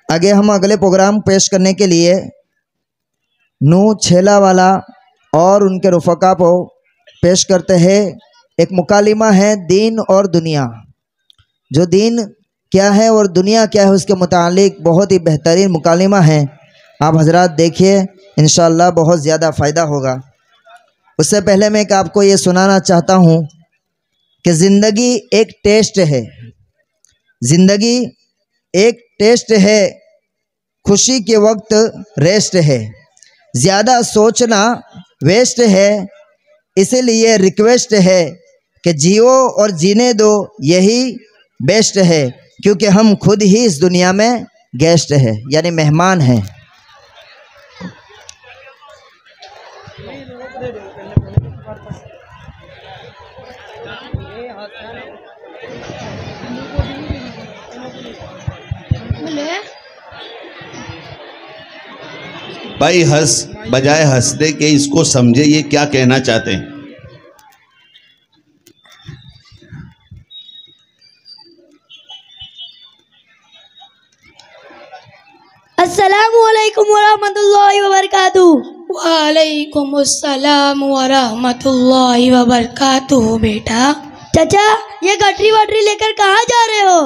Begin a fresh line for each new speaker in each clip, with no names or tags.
आगे हम अगले प्रोग्राम पेश करने के लिए नू छेला वाला और उनके रुफ़का को पेश करते हैं। एक मुकालिमा है दीन और दुनिया। जो दीन क्या है और दुनिया क्या है उसके मुतालिक बहुत ही बेहतरीन मुकालिमा है। आप हजरात देखिए, इंशाअल्लाह बहुत ज़्यादा फ़ायदा होगा। उससे पहले मैं आपको ये सुनाना चाहता हूँ कि ज़िंदगी एक टेस्ट है। ज़िंदगी एक टेस्ट है, खुशी के वक्त रेस्ट है, ज़्यादा सोचना वेस्ट है। इसीलिए रिक्वेस्ट है कि जियो और जीने दो, यही बेस्ट है, क्योंकि हम खुद ही इस दुनिया में गेस्ट है, यानी मेहमान हैं।
भाई हंस बजाय हंसने के इसको समझे ये क्या कहना चाहते हैं।
अस्सलामुअलैकुम वरहमतुल्लाहि वबरकातुहू। वालेकुम अस्सलाम वरहमतुल्लाहि वबरकातुहू। बेटा चाचा, ये गठरी वटरी लेकर कहाँ जा रहे हो?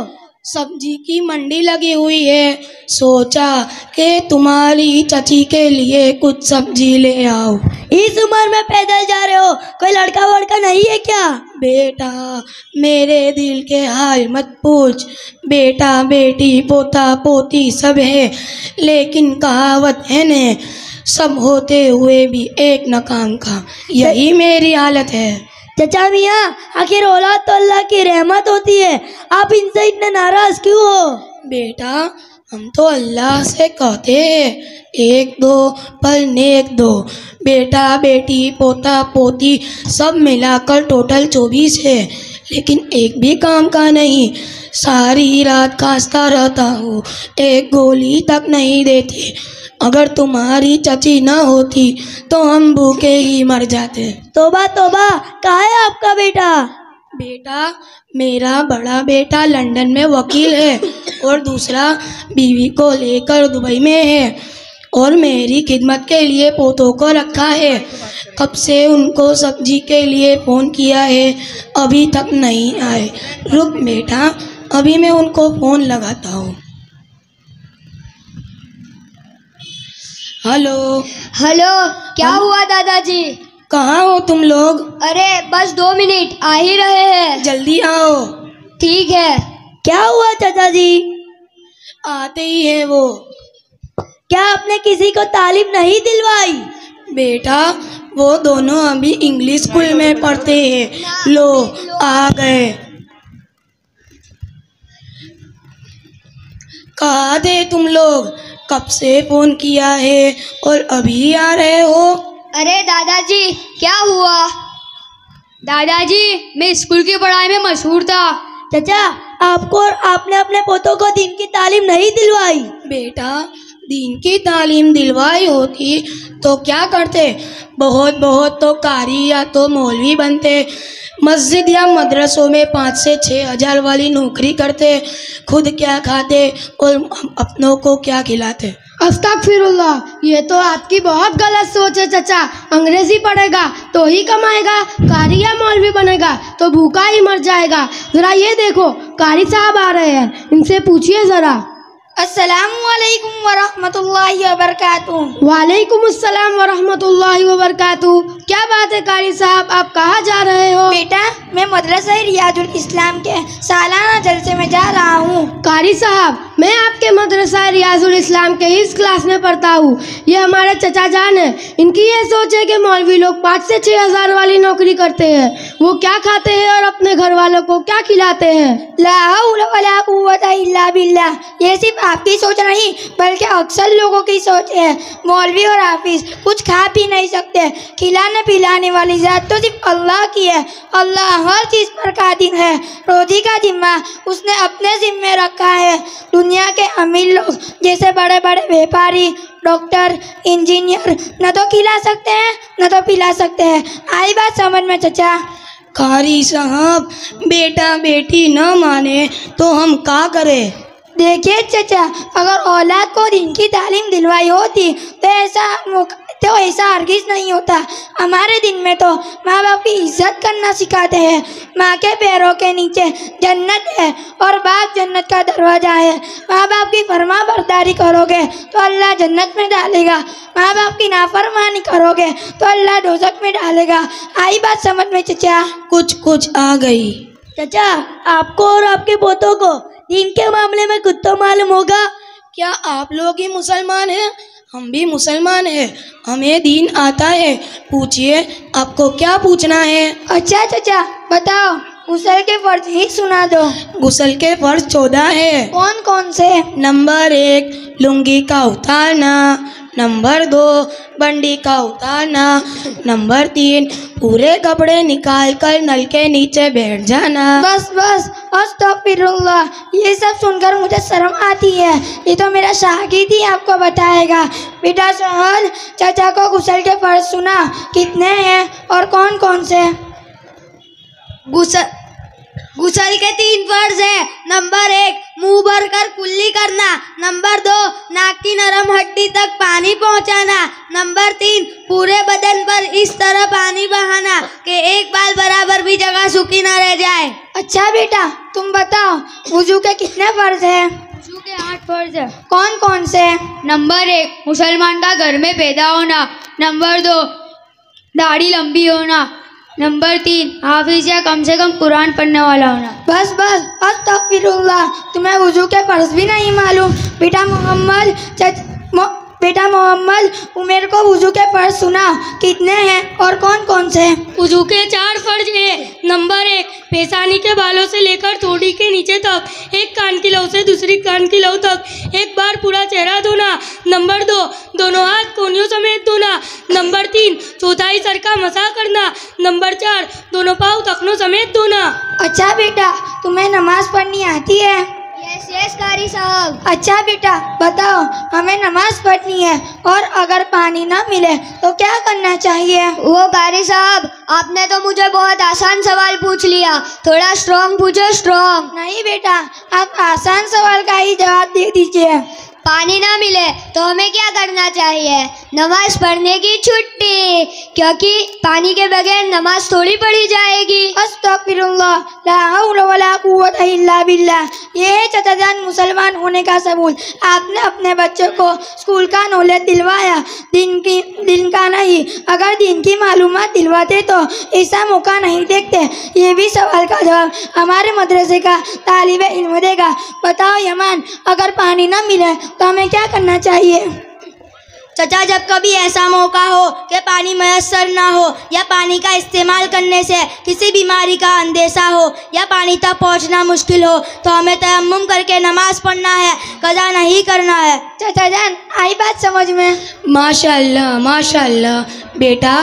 सब्जी की मंडी लगी हुई है, सोचा कि तुम्हारी चाची के लिए कुछ सब्जी ले आओ। इस उम्र में पैदल जा रहे हो, कोई लड़का वड़का नहीं है क्या? बेटा मेरे दिल के हाल मत पूछ। बेटा बेटी पोता पोती सब है, लेकिन कहावत है ने, सब होते हुए भी एक न काम का। यही मेरी हालत है। चाचा मियाँ, आखिर औलाद तो अल्लाह की रहमत होती है, आप इनसे इतने नाराज क्यों हो? बेटा हम तो अल्लाह से कहते हैं एक दो पर नेक दो। बेटा बेटी पोता पोती सब मिलाकर टोटल 24 है, लेकिन एक भी काम का नहीं। सारी रात खांसता रहता हूँ, एक गोली तक नहीं देती। अगर तुम्हारी चाची ना होती तो हम भूखे ही मर जाते। तोबा तोबा, कहाँ है आपका बेटा? बेटा मेरा बड़ा बेटा लंदन में वकील है और दूसरा बीवी को लेकर दुबई में है, और मेरी खिदमत के लिए पोतों को रखा है। कब से उनको सब्जी के लिए फ़ोन किया है, अभी तक नहीं आए। रुक बेटा, अभी मैं उनको फ़ोन लगाता हूँ। हेलो
हेलो, क्या हुआ दादाजी?
कहाँ हो तुम लोग?
अरे बस 2 मिनट, आ ही रहे हैं।
जल्दी आओ।
ठीक है।
क्या हुआ चाचा जी? आते ही है वो। क्या आपने किसी को तालीम नहीं दिलवाई? बेटा वो दोनों अभी इंग्लिश स्कूल में पढ़ते हैं। लो आ गए। कहाँ थे तुम लोग? कब से फोन किया है और अभी आ रहे हो?
अरे दादाजी क्या हुआ? दादाजी मैं स्कूल की पढ़ाई में मशहूर था।
चाचा, आपको और आपने अपने पोतों को दीन की तालीम नहीं दिलवाई? बेटा दीन की तालीम दिलवाई होती तो क्या करते? बहुत बहुत तो कारी या तो मौलवी बनते, मस्जिद या मदरसों में 5 से 6 हज़ार वाली नौकरी करते, खुद क्या खाते और अपनों को क्या खिलाते।
अस्तगफिरुल्लाह, ये तो आपकी बहुत गलत सोच है चाचा। अंग्रेजी पढ़ेगा तो ही कमाएगा, कारी या मौलवी बनेगा तो भूखा ही मर जाएगा। जरा ये देखो, कारी साहब आ रहे हैं, इनसे पूछिए जरा।
अस्सलामुअलैकुम वरहमतुल्लाहि वबरकातुहू।
वालेकुम अस्सलाम वरहमतुल्लाहि वबरकातुहू। क्या बात है कारी साहब, आप कहाँ जा रहे हो?
बेटा मैं मदरसा रियाजुल इस्लाम के सालाना जलसे में जा रहा हूँ।
कारी साहब, मैं आपके मदरसा रियाजुल इस्लाम के इस क्लास में पढ़ता हूँ। ये हमारे चचा जान है, इनकी ये सोच है कि मौलवी लोग 5 से 6 हज़ार वाली नौकरी करते हैं। वो क्या खाते हैं और अपने घर वालों को क्या खिलाते हैं?
ला हौला वला कुव्वता इल्ला बिल्लाह। ये सिर्फ आपकी सोच नहीं बल्कि अक्सर लोगों की सोच है। मौलवी और हाफिज कुछ खा पी नहीं सकते, खिलाने पिलाने वाली जात तो सिर्फ अल्लाह की है। अल्लाह हर चीज़ पर कादिर है। रोजी का जिम्मा उसने अपने जिम्मे रखा है। दुनिया के अमीर लोग जैसे बड़े बड़े व्यापारी, डॉक्टर, इंजीनियर न तो खिला सकते हैं न तो पिला सकते हैं। आई बात समझ में चचा? कारी साहब, बेटा बेटी न माने तो हम क्या करें? देखिए चचा, अगर औलाद को दीन की तालीम दिलवाई होती तो ऐसा हरगिज़ नहीं होता। हमारे दिन में तो माँ बाप की इज्जत करना सिखाते हैं। माँ के पैरों के नीचे जन्नत है और बाप जन्नत का दरवाज़ा है। माँ बाप की फरमा बरदारी करोगे तो अल्लाह जन्नत में डालेगा, माँ बाप की नाफरमानी करोगे तो अल्लाह दोज़ख में डालेगा। आई बात समझ में चचा?
कुछ आ गई।
चचा, आपको और आपके पोतों को दीन के मामले में कुछ तो मालूम होगा।
क्या आप लोग ही मुसलमान हैं? हम भी मुसलमान हैं, हमें दीन आता है। पूछिए, आपको क्या पूछना है?
अच्छा चचा, बताओ, गुस्ल के फर्ज ही सुना दो।
गुस्ल के फर्ज 14 है।
कौन कौन से?
नंबर 1 लुंगी का उतारना, नंबर 2 बंडी का उतारना, नंबर 3 पूरे कपड़े निकाल कर नल के नीचे बैठ जाना।
बस अस्तगफिरुल्लाह, ये सब सुनकर मुझे शर्म आती है। ये तो मेरा शागिर्द ही आपको बताएगा। बेटा सोहल, चाचा को गुस्ल के फर्ज सुना, कितने हैं और कौन कौन से?
गुस्ल के 3 फर्ज है। नंबर 1 मुंह भर कर कुल्ली करना, नंबर 2 नाक की नरम हड्डी तक पानी पहुंचाना, नंबर 3 पूरे बदन पर इस तरह पानी बहाना कि एक बाल बराबर भी जगह सूखी न रह जाए।
अच्छा बेटा, तुम बताओ, वुजू के कितने फर्ज है?
वुजू के 8 फर्ज है।
कौन कौन से?
नंबर 1 मुसलमान का घर में पैदा होना, नंबर 2 दाढ़ी लंबी होना, नंबर 3 हाफिज या कम से कम कुरान पढ़ने वाला होना।
बस अस्तगफिरुल्लाह, तुम्हें वुजू के फर्ज भी नहीं मालूम। बेटा मोहम्मद, उमेर को वुजू के फर्ज सुना, कितने हैं और कौन कौन से?
वुजू के 4 फर्ज है। नंबर 1 पेशानी के बालों से लेकर ठोड़ी के नीचे तक, एक कान की लौ से दूसरी कान की लौ तक एक बार पूरा चेहरा धोना। नंबर 2 दोनों हाथ कोहनियों समेत धोना। नंबर 3 चौथाई सर का मसा करना। नंबर 4 दोनों पाँव तखनों समेत धोना।
अच्छा बेटा, तुम्हें नमाज पढ़नी आती है?
यस कारी साहब।
अच्छा बेटा, बताओ, हमें नमाज पढ़नी है और अगर पानी ना मिले तो क्या करना चाहिए?
वो कारी साहब, आपने तो मुझे बहुत आसान सवाल पूछ लिया, थोड़ा स्ट्रॉन्ग पूछो, स्ट्रॉन्ग।
नहीं बेटा, आप आसान सवाल का ही जवाब दे दीजिए।
पानी ना मिले तो हमें क्या करना चाहिए? नमाज पढ़ने की छुट्टी, क्योंकि पानी के बगैर नमाज थोड़ी पढ़ी जाएगी।
अस्तगफिरुल्लाह, ला हौला वला कुव्वता इल्ला बिल्लाह। ये है चाचा जान मुसलमान होने का सबूत। आपने अपने बच्चों को स्कूल का नॉलेज दिलवाया, दिन का नहीं। अगर दिन की मालूमात दिलवाते तो ऐसा मौका नहीं देखते। ये भी सवाल का जवाब हमारे मदरसे का तालिबे इल्म देगा। बताओ यमान, अगर पानी ना मिले तो हमें क्या करना चाहिए?
चचा, जब कभी ऐसा मौका हो कि पानी मैसर ना हो या पानी का इस्तेमाल करने से किसी बीमारी का अंदेशा हो या पानी तक पहुंचना मुश्किल हो तो हमें तयम्मुम करके नमाज पढ़ना है, कज़ा नहीं करना है।
चाचा जान, आई बात समझ में?
माशाल्लाह माशाल्लाह बेटा,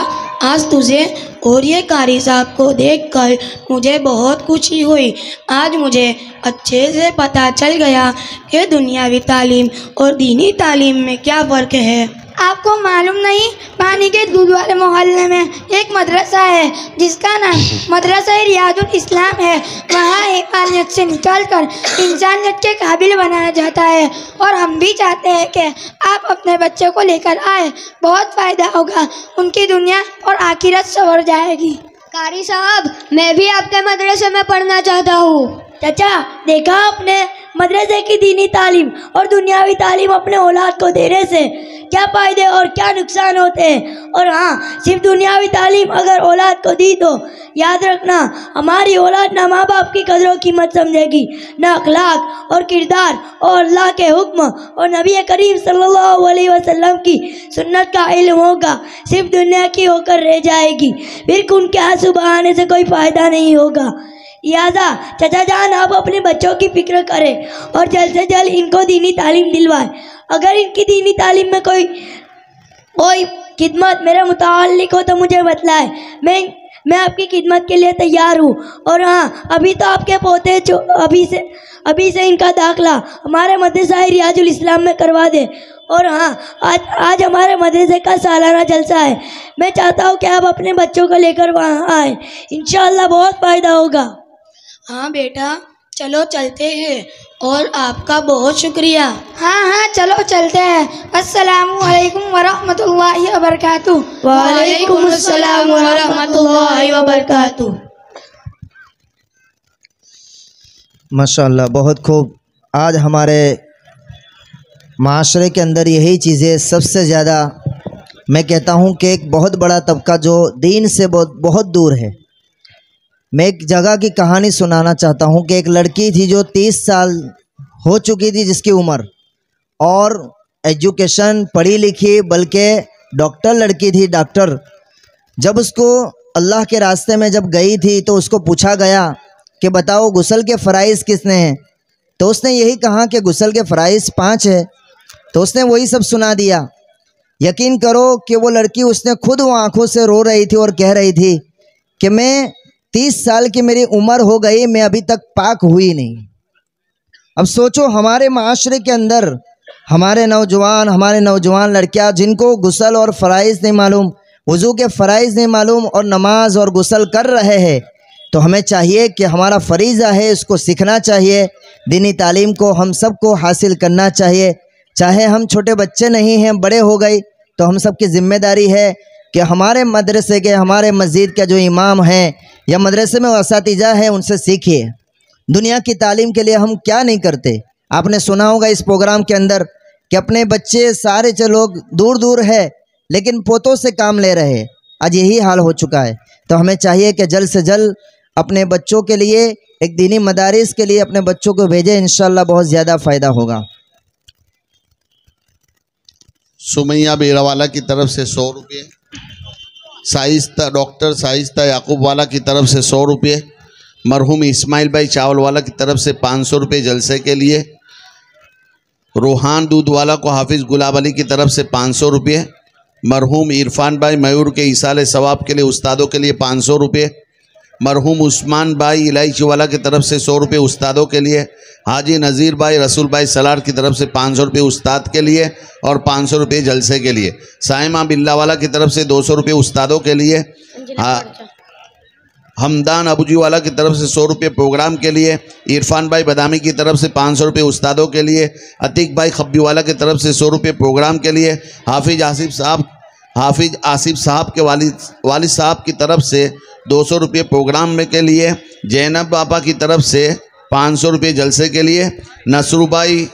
आज तुझे और ये कारी साहब को देखकर मुझे बहुत खुशी हुई। आज मुझे अच्छे से पता चल गया कि दुनियावी तालीम और दीनी तालीम में क्या फ़र्क है।
आपको मालूम नहीं, पानी के दूध वाले मोहल्ले में एक मदरसा है जिसका नाम मदरसा रियाजुल इस्लाम है। वहाँ हैवानियत से निकालकर इंसानियत के काबिल बनाया जाता है और हम भी चाहते हैं कि आप अपने बच्चे को लेकर आए, बहुत फ़ायदा होगा, उनकी दुनिया और आखिरत संवर जाएगी।
कारी साहब, मैं भी आपके मदरसे में पढ़ना चाहता हूँ।
चाचा, देखा आपने, मदरसे की दीनी तालीम और दुनियावी तालीम अपने औलाद को देने से क्या फ़ायदे और क्या नुकसान होते हैं। और हाँ, सिर्फ दुनियावी तालीम अगर औलाद को दी तो याद रखना, हमारी औलाद ना माँ बाप की कदरों कीमत समझेगी, ना अखलाक और किरदार और अल्लाह के हुक्म और नबी करीम सल्लल्लाहु अलैहि वसल्लम की सुन्नत का इल्म होगा, सिर्फ दुनिया की होकर रह जाएगी। फिर उनके आंसू बहाने से कोई फ़ायदा नहीं होगा। लिहाजा चाचा जान, आप अपने बच्चों की फिक्र करें और जल्द से जल्द इनको दीनी तालीम दिलवाएं। अगर इनकी दीनी तालीम में कोई खिदमत मेरे मुताल्लिक हो तो मुझे बतलाएं, मैं आपकी खिदमत के लिए तैयार हूँ। और हाँ, अभी तो आपके पोते अभी से इनका दाखिला हमारे मदरसा रियाजुल इस्लाम में करवा दें। और हाँ, आज हमारे मदरसे का सालाना जलसा है। मैं चाहता हूँ कि आप अपने बच्चों को लेकर वहाँ आए, इंशाअल्लाह बहुत फ़ायदा होगा।
हाँ बेटा, चलो चलते हैं।
और आपका बहुत शुक्रिया।
हाँ हाँ चलो चलते हैं। अस्सलामु अलैकुम वरहमतुल्लाहि वबरकातुहू।
वालेकुम अस्सलाम वरहमतुल्लाहि वबरकातुहू।
माशाअल्लाह, बहुत खूब। आज हमारे माशरे के अंदर यही चीज़ें सबसे ज़्यादा, मैं कहता हूँ कि एक बहुत बड़ा तबका जो दीन से बहुत दूर है। मैं एक जगह की कहानी सुनाना चाहता हूँ कि एक लड़की थी जो 30 साल हो चुकी थी जिसकी उम्र, और एजुकेशन पढ़ी लिखी, बल्कि डॉक्टर लड़की थी, डॉक्टर। जब उसको अल्लाह के रास्ते में जब गई थी तो उसको पूछा गया कि बताओ गुस्ल के फ़राइज़ किसने हैं, तो उसने यही कहा कि गुस्ल के फ़राइज़ 5 है। तो उसने वही सब सुना दिया। यकीन करो कि वो लड़की, उसने खुद वो आंखों से रो रही थी और कह रही थी कि मैं 30 साल की मेरी उम्र हो गई, मैं अभी तक पाक हुई नहीं। अब सोचो हमारे माशरे के अंदर हमारे नौजवान लड़कियां जिनको गुस्ल और फ़राइज़ नहीं मालूम, वज़ू के फ़राइज़ नहीं मालूम, और नमाज और गुस्ल कर रहे हैं, तो हमें चाहिए कि हमारा फ़रीज़ा है, इसको सीखना चाहिए। दीनी तालीम को हम सबको हासिल करना चाहिए। चाहे हम छोटे बच्चे नहीं हैं, बड़े हो गए, तो हम सब की ज़िम्मेदारी है कि हमारे मदरसे के, हमारे मस्जिद के जो इमाम हैं या मदरसे में असातिज़ा है, उनसे सीखिए। दुनिया की तालीम के लिए हम क्या नहीं करते। आपने सुना होगा इस प्रोग्राम के अंदर कि अपने बच्चे सारे लोग दूर दूर है, लेकिन पोतों से काम ले रहे हैं। आज यही हाल हो चुका है। तो हमें चाहिए कि जल्द से जल्द अपने बच्चों के लिए एक दीनी मदारिस के लिए अपने बच्चों को भेजें, इंशाअल्लाह बहुत ज़्यादा फ़ायदा होगा।
सुमैया बेरावाला की तरफ से 100 रुपये, डॉक्टर साइस्ता याकूब वाला की तरफ से 100 रुपये, मरहूम इस्माइल भाई चावल वाला की तरफ से 500 रुपये जलसे के लिए, रूहान दूध वाला को हाफिज़ गुलाब अली की तरफ से 500 रुपये, मरहूम इरफान भाई मयूर के इसाले सवाब के लिए उस्तादों के लिए 500 रुपये, मरहूम उस्मान भाई इलायची वाला की तरफ से 100 रुपये उस्तादों के लिए, हाजी नज़ीर भाई रसूल भाई सलार की तरफ से 500 रुपये उस्ताद के लिए और 500 रुपये जलसे के लिए, साइमा बिल्ला वाला की तरफ से 200 रुपये उस्तादों के लिए, हमदान अबूजी वाला की तरफ से 100 रुपये प्रोग्राम के लिए, इरफान भाई बदामी की तरफ से 500 रुपये उस्तादों के लिए, अतीक भाई खब्बी वाला की तरफ से 100 रुपये प्रोग्राम के लिए, हाफिज आसिफ साहब के वालिद साहब की तरफ से 200 रुपये प्रोग्राम में के लिए, जैनब बापा की तरफ से 500 रुपये जलसे के लिए, नसरूबाई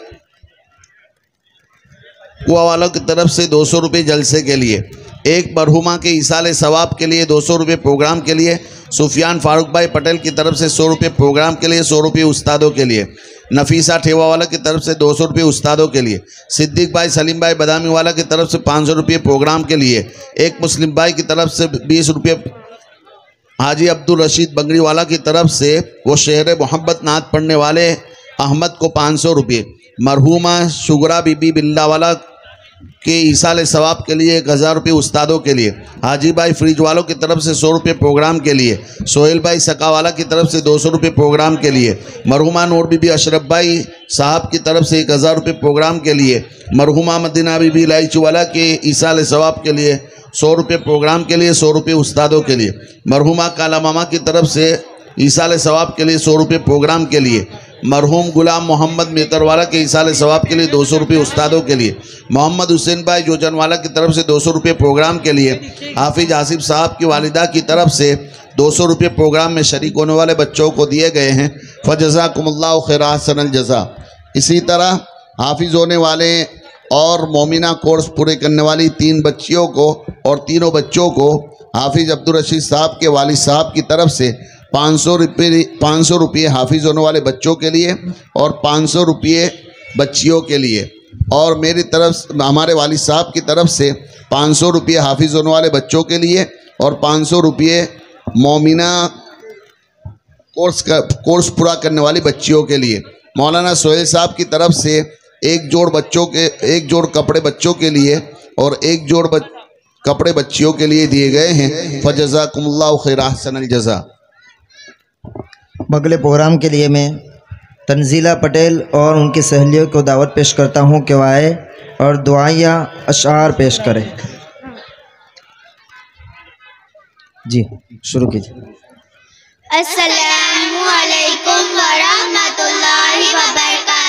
कुआ वालों की तरफ से 200 रुपये जलसे के लिए, एक मरहुमा के इसाले सवाब के लिए 200 रुपये प्रोग्राम के लिए, सुफियान फारूक भाई पटेल की तरफ से 100 रुपये प्रोग्राम के लिए, 100 रुपये उस्तादों के लिए, नफीसा ठेवा वाला की तरफ से 200 रुपये उस्तादों के लिए, सिद्दीक भाई सलीम भाई बदामी वाला की तरफ से 500 रुपये प्रोग्राम के लिए, एक मुस्लिम भाई की तरफ से 20 रुपये, हाजी अब्दुल रशीद बंगड़ी वाला की तरफ से वो शहर मोहब्बत नात पढ़ने वाले अहमद को 500 रुपये, मरहूमा शुगरा बीबी बिल्ला वाला के ईसाले सवाब के लिए 1000 रुपये उस्तादों के लिए, हाजी भाई फ्रिज वालों की तरफ से 100 रुपये प्रोग्राम के लिए, सोहेल भाई सकावाला की तरफ से 200 रुपये प्रोग्राम के लिए, मरहुमा नूर बीबी अशरफ भाई साहब की तरफ से 1000 रुपये प्रोग्राम के लिए, मरहुमा मदीना बीबी इलायची वाला के ईसाले सवाब के लिए 100 रुपये प्रोग्राम के लिए, 100 रुपये उस्तादों के लिए, मरहुमा काला मामा की तरफ से ईसाले सवाब के लिए 100 रुपये प्रोग्राम के लिए, मरहूम गुलाम मोहम्मद मेतरवाला के इसाले सवाब के लिए 200 रुपये उस्तादों के लिए, मोहम्मद हुसैन भाई जोजनवाला की तरफ से 200 रुपये प्रोग्राम के लिए, हाफिज आसिफ साहब की वालिदा की तरफ से 200 रुपये प्रोग्राम में शरीक होने वाले बच्चों को दिए गए हैं। फ़जज़ाकुमुल्लाहु खैरा अहसनल जज़ा। इसी तरह हाफिज होने वाले और मोमिना कोर्स पूरे करने वाली 3 बच्चियों को और तीनों बच्चों को हाफिज अब्दुल रशीद साहब के वालिद साहब की तरफ से 500 रुपये हाफिज होने वाले बच्चों के लिए और 500 रुपये बच्चियों के लिए, और मेरी तरफ हमारे वालिद साहब की तरफ से 500 रुपये हाफिज होने वाले बच्चों के लिए और 500 रुपये मोमिना कोर्स पूरा करने वाली बच्चियों के लिए, मौलाना सोहेल साहब की तरफ से एक जोड़ कपड़े बच्चों के लिए और एक जोड़ कपड़े बच्चियों के लिए दिए गए हैं। फ़जज़ाकुमुल्लाहु खैरा अहसनल जज़ा।
अगले प्रोग्राम के लिए मैं तंजीला पटेल और उनकी सहेलियों को दावत पेश करता हूं कि वह आए और दुआया अशआर पेश करें। जी शुरू कीजिए।
अस्सलामु अलैकुम वरहमतुल्लाहि वबरकातुहू।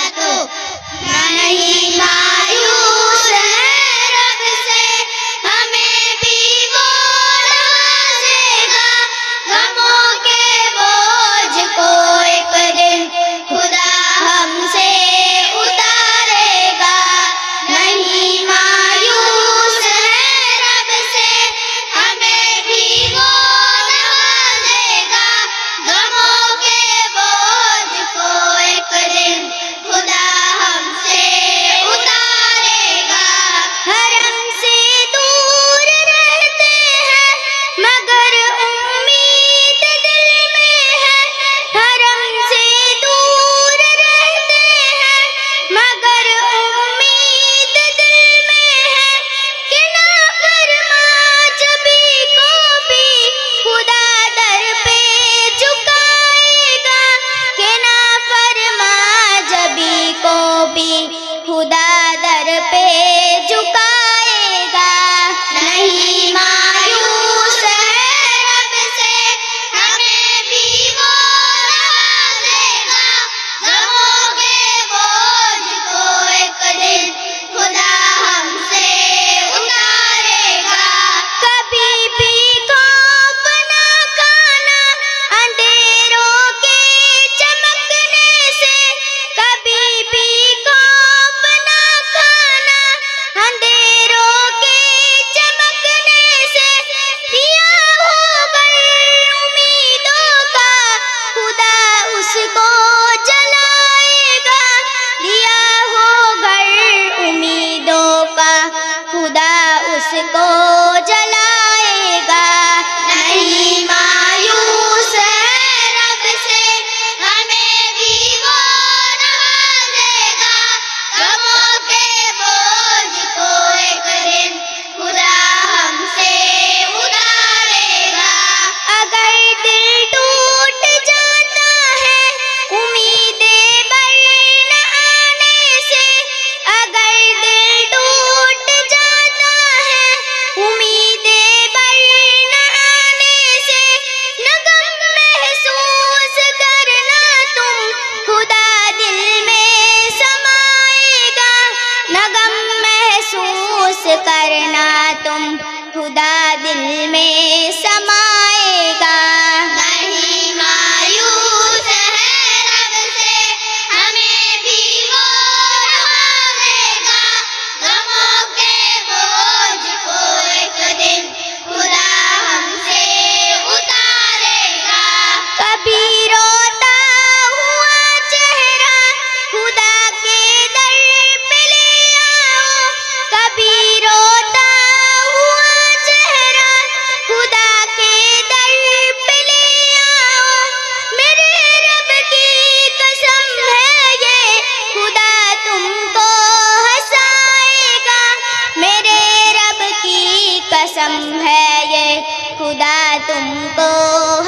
तुमको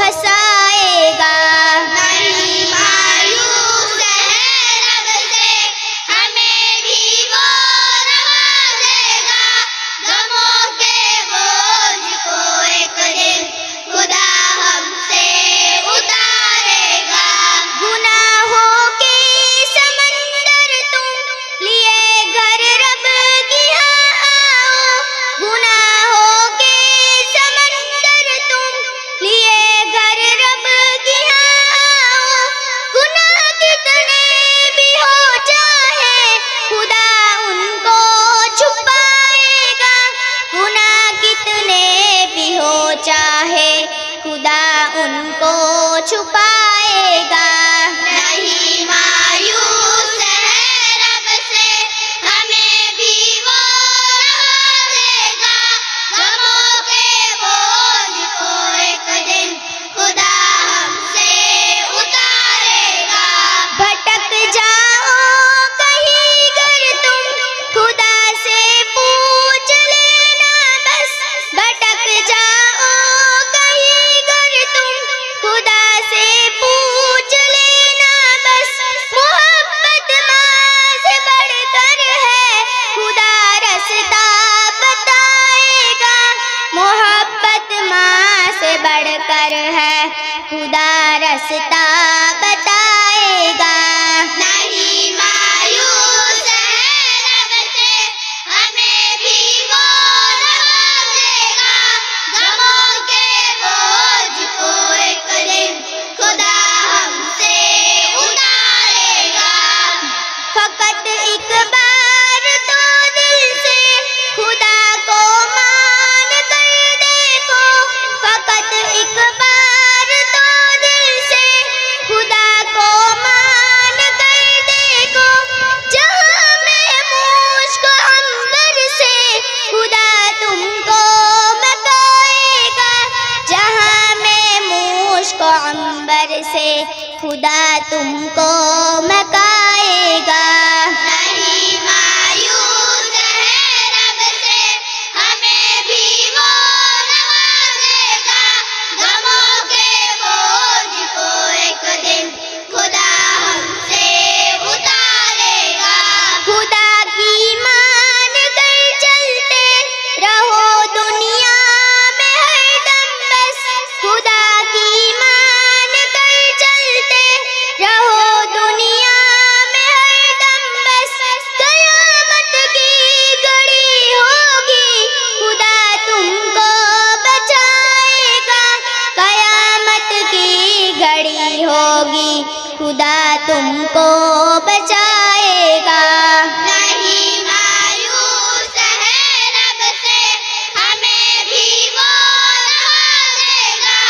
हंसाएगा। नहीं मायूस है रब से, हमें भी वो नवाजेगा। गमों के बोझ को एक दिन खुदा हमसे उतारेगा। गुनाहों के समंदर तुम लिए घर रब की आओ। गुनाहों के समंदर तुम लिए घर रब की आओ। गुनाह कितने भी हो चाहे खुदा उनको छुपाएगा। गुनाह कितने भी हो चाहे खुदा उनको छुपाएगा। नहीं मायूस है रब से, हमें भी वो नवाजेगा। गमों के बोझ को एक दिन खुदा हमसे उतारेगा। भटक जाओ कहीं गर तुम खुदा से पूछ लेना बस। भटक जाओ कहीं गर तुम खुदा से पूछ लेना बस। मोहब्बत माँ से बढ़कर है खुदा रास्ता बताएगा। मोहब्बत माँ से बढ़कर है खुदा रास्ता बताएगा। नहीं मायूस है रब से, हमें भी वो नवाजेगा। गमों के बोझ को एक दिन खुदा हमसे उतारेगा। फकत एक बार तो दिल से खुदा को मान कर देखो। फकत एक बार तो दिल से खुदा को मान कर देखो। जहाँ में मुश्क अंबर से खुदा तुमको मकाएगा। जहाँ में मुश्क अंबर से खुदा तुमको मकाएगा। नहीं मायूस है रब से, हमें भी वो नवाजेगा। गमों के बोझ को एक दिन खुदा हमसे उतारेगा। खुदा की मान कर चलते रहो दुनिया में हरदम बस। खुदा की मान कर चलते रहो दुनिया में हरदम बस। कयामत की घड़ी होगी खुदा तुमको बचाएगा। कयामत की घड़ी होगी खुदा तुमको बचाएगा। नहीं मायूस है रब से, हमें भी वो नवाजेगा।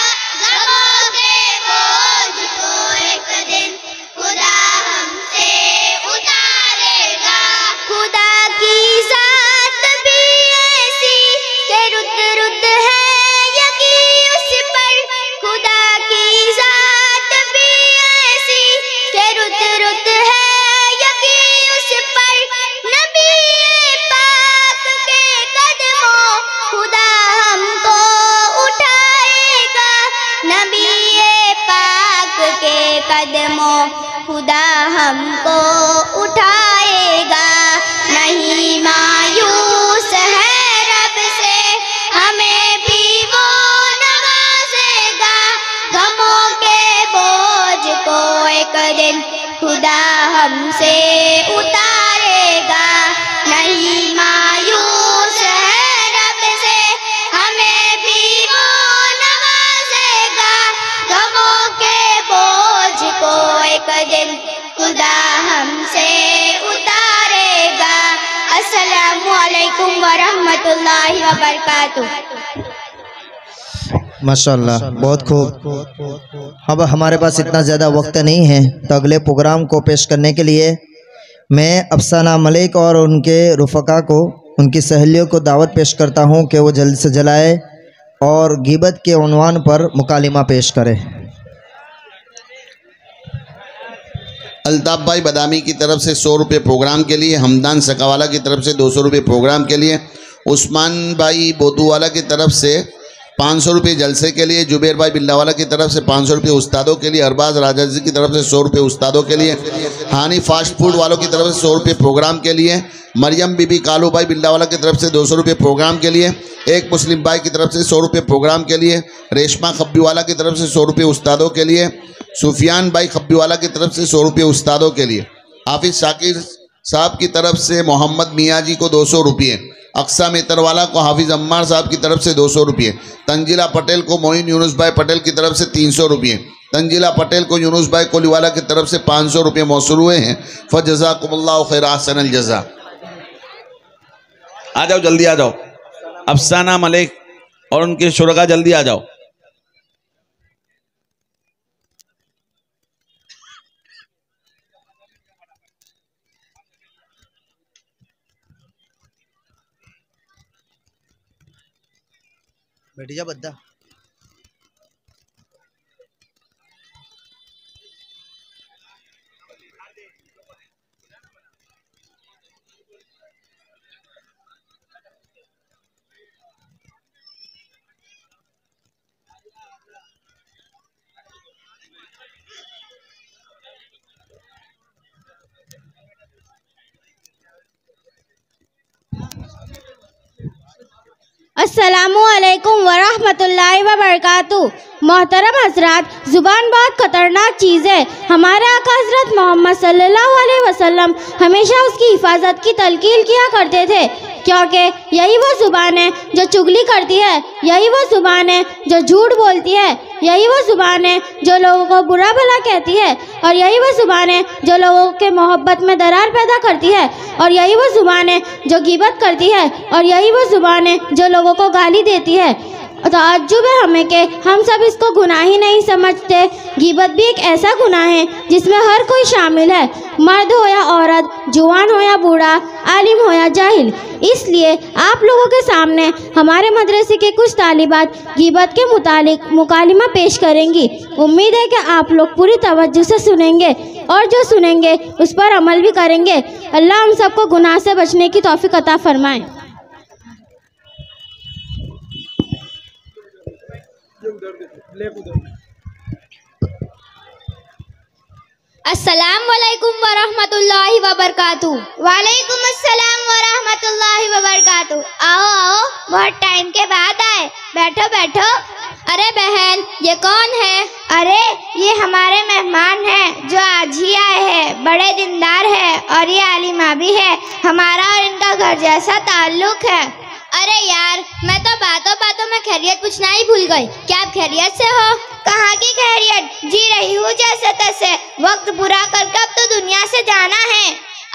गमों के बोझ को एक दिन खुदा हमसे उतारेगा। खुदा की जात भी ऐसी कि रुत रुत है यकीन उस पर। खुदा की जात भी ऐसी कि रुत रुत है यकीन उस पर। नबी पाक के कदमों खुदा हमको उठाएगा। नबी पाक के कदमों खुदा हमको उठाएगा। नहीं मायूस है रब से, हमें भी वो नवाजेगा। गमों के बोझ को एक दिन खुदा हमसे उतारेगा। नहीं मायूस है रब से, हमें भी वो नवाजेगा। गमों के बोझ को एक दिन खुदा हमसे उतारेगा। अस्सलामु अलैकुम वरहमतुल्लाहि वबरकातुहू।
माशाल्लाह, बहुत खूब। अब हमारे पास इतना ज़्यादा वक्त नहीं है, तो अगले प्रोग्राम को पेश करने के लिए मैं अफसाना मलिक और उनके रुफ़का को, उनकी सहेलियों को दावत पेश करता हूं कि वो जल्द से जल्द आए और गिबत के उन्वान पर मुकालिमा पेश करें।
अल्ताफ़ भाई बदामी की तरफ से 100 रुपये प्रोग्राम के लिए, हमदान सकावाला की तरफ से 200 रुपये प्रोग्राम के लिए, उस्मान भाई बोतूवाला की तरफ से 500 रुपये जलसे के लिए। जुबेर भाई बिल्लावाला की तरफ से 500 रुपये उस्तादों के लिए। अरबाज राजा जी की तरफ से 100 रुपये उस्तादों के लिए। हानी फास्ट फूड वालों की तरफ से 100 रुपये प्रोग्राम के लिए। मरियम बीबी कालू भाई बिल्लावाला की तरफ से 200 रुपये प्रोग्राम के लिए। एक मुस्लिम भाई की तरफ से 100 रुपये प्रोग्राम के लिए। रेशमा खब्बीवाला की तरफ से 100 रुपये उस्तादों के लिए। सुफियान भाई खब्बीवाला की तरफ से 100 रुपये उस्तादों के लिए। हाफिज शाकिर साहब की तरफ से मोहम्मद मियाँ जी को 200 रुपये। अक्सा मेतरवाला को हाफिज अम्मार साहब की तरफ से 200 रुपये। तंजिला पटेल को मोइन यूनुस भाई पटेल की तरफ से 300 रुपये। तंजिला पटेल को यूनुस भाई कोलीवाला की तरफ से 500 रुपये मौसूल हुए हैं। फजज़ाकुमुल्लाहु खैर अहसनल जज़ा। आ जाओ, जल्दी आ जाओ। अफसाना मलिक और उनके शुरका जल्दी आ जाओ।
बैठ जा बद्दा।
अस्सलामुअलैकुम वरहमतुल्लाहि वबरकातुहू। मोहतरम हजरात, ज़ुबान बहुत ख़तरनाक चीज़ है। हमारे आका हज़रत मोहम्मद सल्लल्लाहु अलैहि वसल्लम हमेशा उसकी हिफाजत की तलकील किया करते थे, क्योंकि यही वो ज़ुबान है जो चुगली करती है, यही वो ज़ुबान है जो झूठ बोलती है, यही वो ज़ुबान है जो लोगों को बुरा भला कहती है, और यही वो ज़ुबान है जो लोगों के मोहब्बत में दरार पैदा करती है, और यही वो ज़ुबान है जो ग़ीबत करती है, और यही वो ज़ुबान है जो लोगों को गाली देती है। ताज्जुब है हमें कि हम सब इसको गुनाह ही नहीं समझते। ग़ीबत भी एक ऐसा गुनाह है जिसमें हर कोई शामिल है, मर्द हो या औरत, जवान हो या बूढ़ा, आलिम हो या जाहिल। इसलिए आप लोगों के सामने हमारे मदरसे के कुछ तालिबात ग़ीबत के मुतालिक मुकालिमा पेश करेंगी। उम्मीद है कि आप लोग पूरी तवज्जो से सुनेंगे और जो सुनेंगे उस पर अमल भी करेंगे। अल्लाह हम सबको गुनाह से बचने की तौफीक अता फरमाए।
अस्सलाम वालेकुम वरहमतुल्लाहि वबरकातुहू।
वालेकुम अस्सलाम वरहमतुल्लाहि वबरकातुहू। आओ आओ, बहुत टाइम के बाद आए, बैठो बैठो।
अरे बहन, ये कौन है?
अरे ये हमारे मेहमान हैं जो आज ही आए हैं। बड़े दीनदार है और ये आलिमा भी है। हमारा और इनका घर जैसा ताल्लुक है।
अरे यार, मैं तो बातों बातों में खैरियत पूछना ही भूल गई। क्या आप खैरियत से हो?
कहाँ की खैरियत, जी रही हूँ जैसे तैसे। वक्त बुरा करके अब तो दुनिया से जाना है।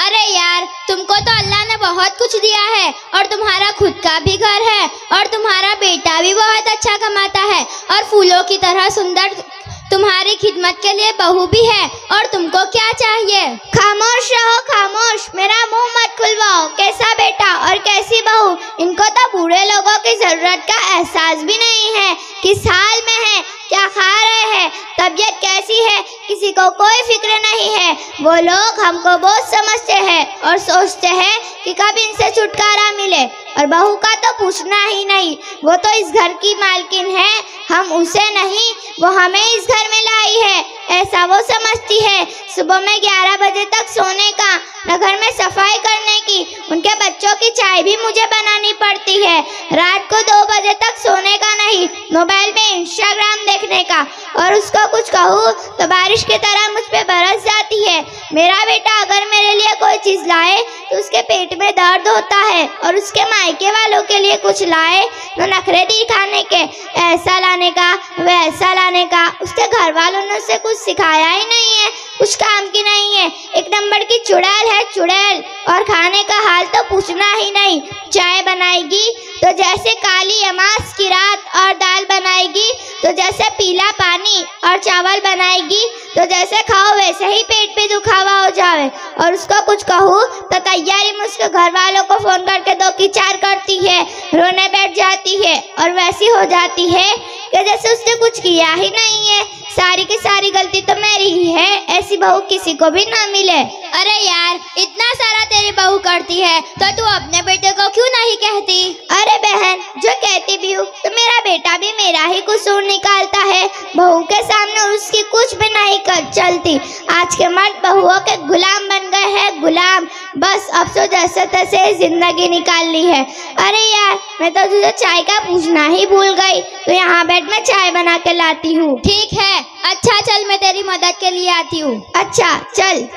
अरे यार, तुमको तो अल्लाह ने बहुत कुछ दिया है, और तुम्हारा खुद का भी घर है, और तुम्हारा बेटा भी बहुत अच्छा कमाता है, और फूलों की तरह सुंदर तुम्हारी खिदमत के लिए बहू भी है, और तुमको क्या चाहिए?
खामोश रहो खामोश, मेरा मुंह मत खुलवाओ। कैसा बेटा और कैसी बहू, इनको तो बूढ़े लोगों की जरूरत का एहसास भी नहीं है। किस हाल में है, क्या खा रहे हैं, तबीयत कैसी है, किसी को कोई फिक्र नहीं है। वो लोग हमको बहुत समझते हैं और सोचते हैं कि कब इनसे छुटकारा मिले। और बहू का तो पूछना ही नहीं, वो तो इस घर की मालकिन है, हम उसे नहीं, वो हमें इस घर में लाई है, ऐसा वो समझती है। सुबह में 11 बजे तक सोने का, न घर में सफाई करने की, उनके बच्चों की चाय भी मुझे बनानी पड़ती है। रात को 2 बजे तक सोने का नहीं, मोबाइल में इंस्टाग्राम देखने का, और उसको कुछ कहूँ तो बारिश की तरह मुझ पे बरस जाती है। मेरा बेटा अगर मेरे लिए कोई चीज़ लाए तो उसके पेट में दर्द होता है, और उसके मायके वालों के लिए कुछ लाए तो नखरे दिखाने के, ऐसा लाने का वैसा लाने का। उसके घर वालों ने उसे कुछ सिखाया ही नहीं है, कुछ काम की नहीं है। एक नंबर की चुड़ैल है चुड़ैल। और खाने का हाल तो पूछना ही नहीं। चाय बनाएगी तो जैसे काली अमास की रात, और दाल बनाएगी तो जैसे पीला पानी और चावल बनाएगी तो जैसे खाओ वैसे ही पेट पे दुखावा हो जावे। और उसको कुछ कहूँ तो तैयारी में उसके घर वालों को फोन करके 2 की 4 करती है, रोने बैठ जाती है और वैसी हो जाती है कि जैसे उसने कुछ किया ही नहीं है। सारी की सारी गलती तो मेरी ही है, ऐसी बहू किसी को भी ना मिले।
अरे यार, इतना सारा तेरी बहू करती है तो तू अपने बेटे को क्यों नहीं कहती?
अरे बहन, जो कहती भी हूँ तो मेरा बेटा भी मेरा ही कसूर निकालता है। बहू के सामने उसकी कुछ भी नहीं कर चलती। आज के मर्द बहुओं के गुलाम बन गए हैं, गुलाम। बस अब तो जैसे तैसे जिंदगी निकाल ली है। अरे यार, मैं तो तुझे चाय का पूछना ही भूल गई, तो यहाँ बैठ मैं चाय बना के लाती हूँ।
ठीक है, अच्छा चल, मैं तेरी मदद के लिए आती हूँ।
अच्छा चल।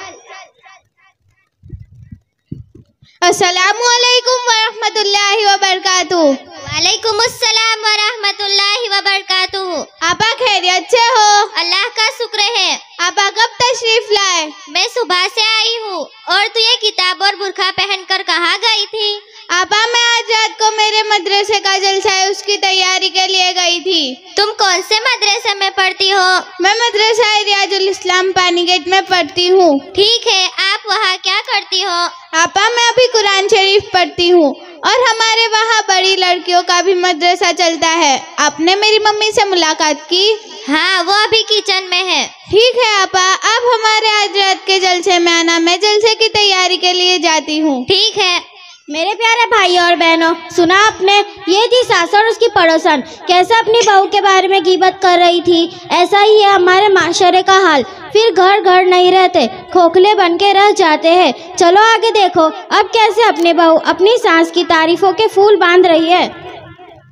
अस्सलामुअलैकुम वरहमतुल्लाहि वबरकातुहू।
वालेकुम अस्सलाम वरहमतुल्लाहि वबरकातुहू।
आपा खैरियत से हो?
अल्लाह का शुक्र है।
आपा कब तशरीफ लाए?
मैं सुबह से आई हूँ। और तू ये किताब और बुर्खा पहनकर कहाँ गई थी?
आपा मैं आज रात को मेरे मदरसे का जलसा है, उसकी तैयारी के लिए गई थी।
तुम कौन से मदरसे में पढ़ती हो?
मैं मदरसा रियाजुल इस्लाम पानीगेट में पढ़ती हूँ।
ठीक है, आप वहाँ क्या करती हो?
आपा मैं अभी कुरान शरीफ पढ़ती हूँ और हमारे वहाँ बड़ी लड़कियों का भी मदरसा चलता है। आपने मेरी मम्मी से मुलाकात की?
हाँ, वो अभी किचन में है।
ठीक है आपा, आप हमारे आज रात के जलसे में आना, मैं जलसे की तैयारी के लिए जाती हूँ।
ठीक है।
मेरे प्यारे भाई और बहनों, सुना आपने? ये थी सास और उसकी पड़ोसन, कैसे अपनी बहू के बारे में गीबत कर रही थी। ऐसा ही है हमारे माशरे का हाल। फिर घर घर नहीं रहते, खोखले बन के रह जाते हैं। चलो आगे देखो अब कैसे अपनी बहू अपनी सास की तारीफों के फूल बांध रही है।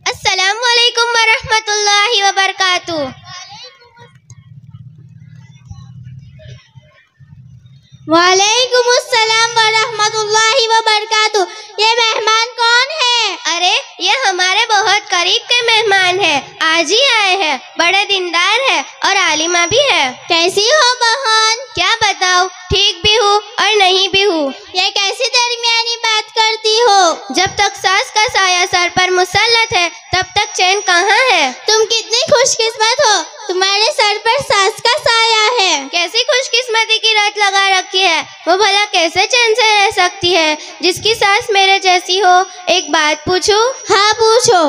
अस्सलामु अलैकुम वरहमतुल्लाहि वबरकातुहू।
वालेकुम अस्सलाम वरहमतुल्लाहि वबरकातुहू। ये मेहमान कौन है?
अरे ये हमारे बहुत करीब के मेहमान हैं, आज ही आए हैं। बड़े दीनदार है और आलिमा भी है।
कैसी हो बहन?
क्या बताऊं, ठीक भी हूँ और नहीं भी हूँ।
ये कैसी दरमियानी बात करती हो?
जब तक सास का साया सर पर मुसल्लत है तब तक चैन कहाँ है।
तुम कितनी खुशकिस्मत हो, तुम्हारे सर पर सास का साया है।
कैसी खुशकिस्मती की रट लगा रखी है। वो भला कैसे चैन से रह सकती है जिसकी सास मेरे जैसी हो। एक बात पूछूं?
हाँ पूछो।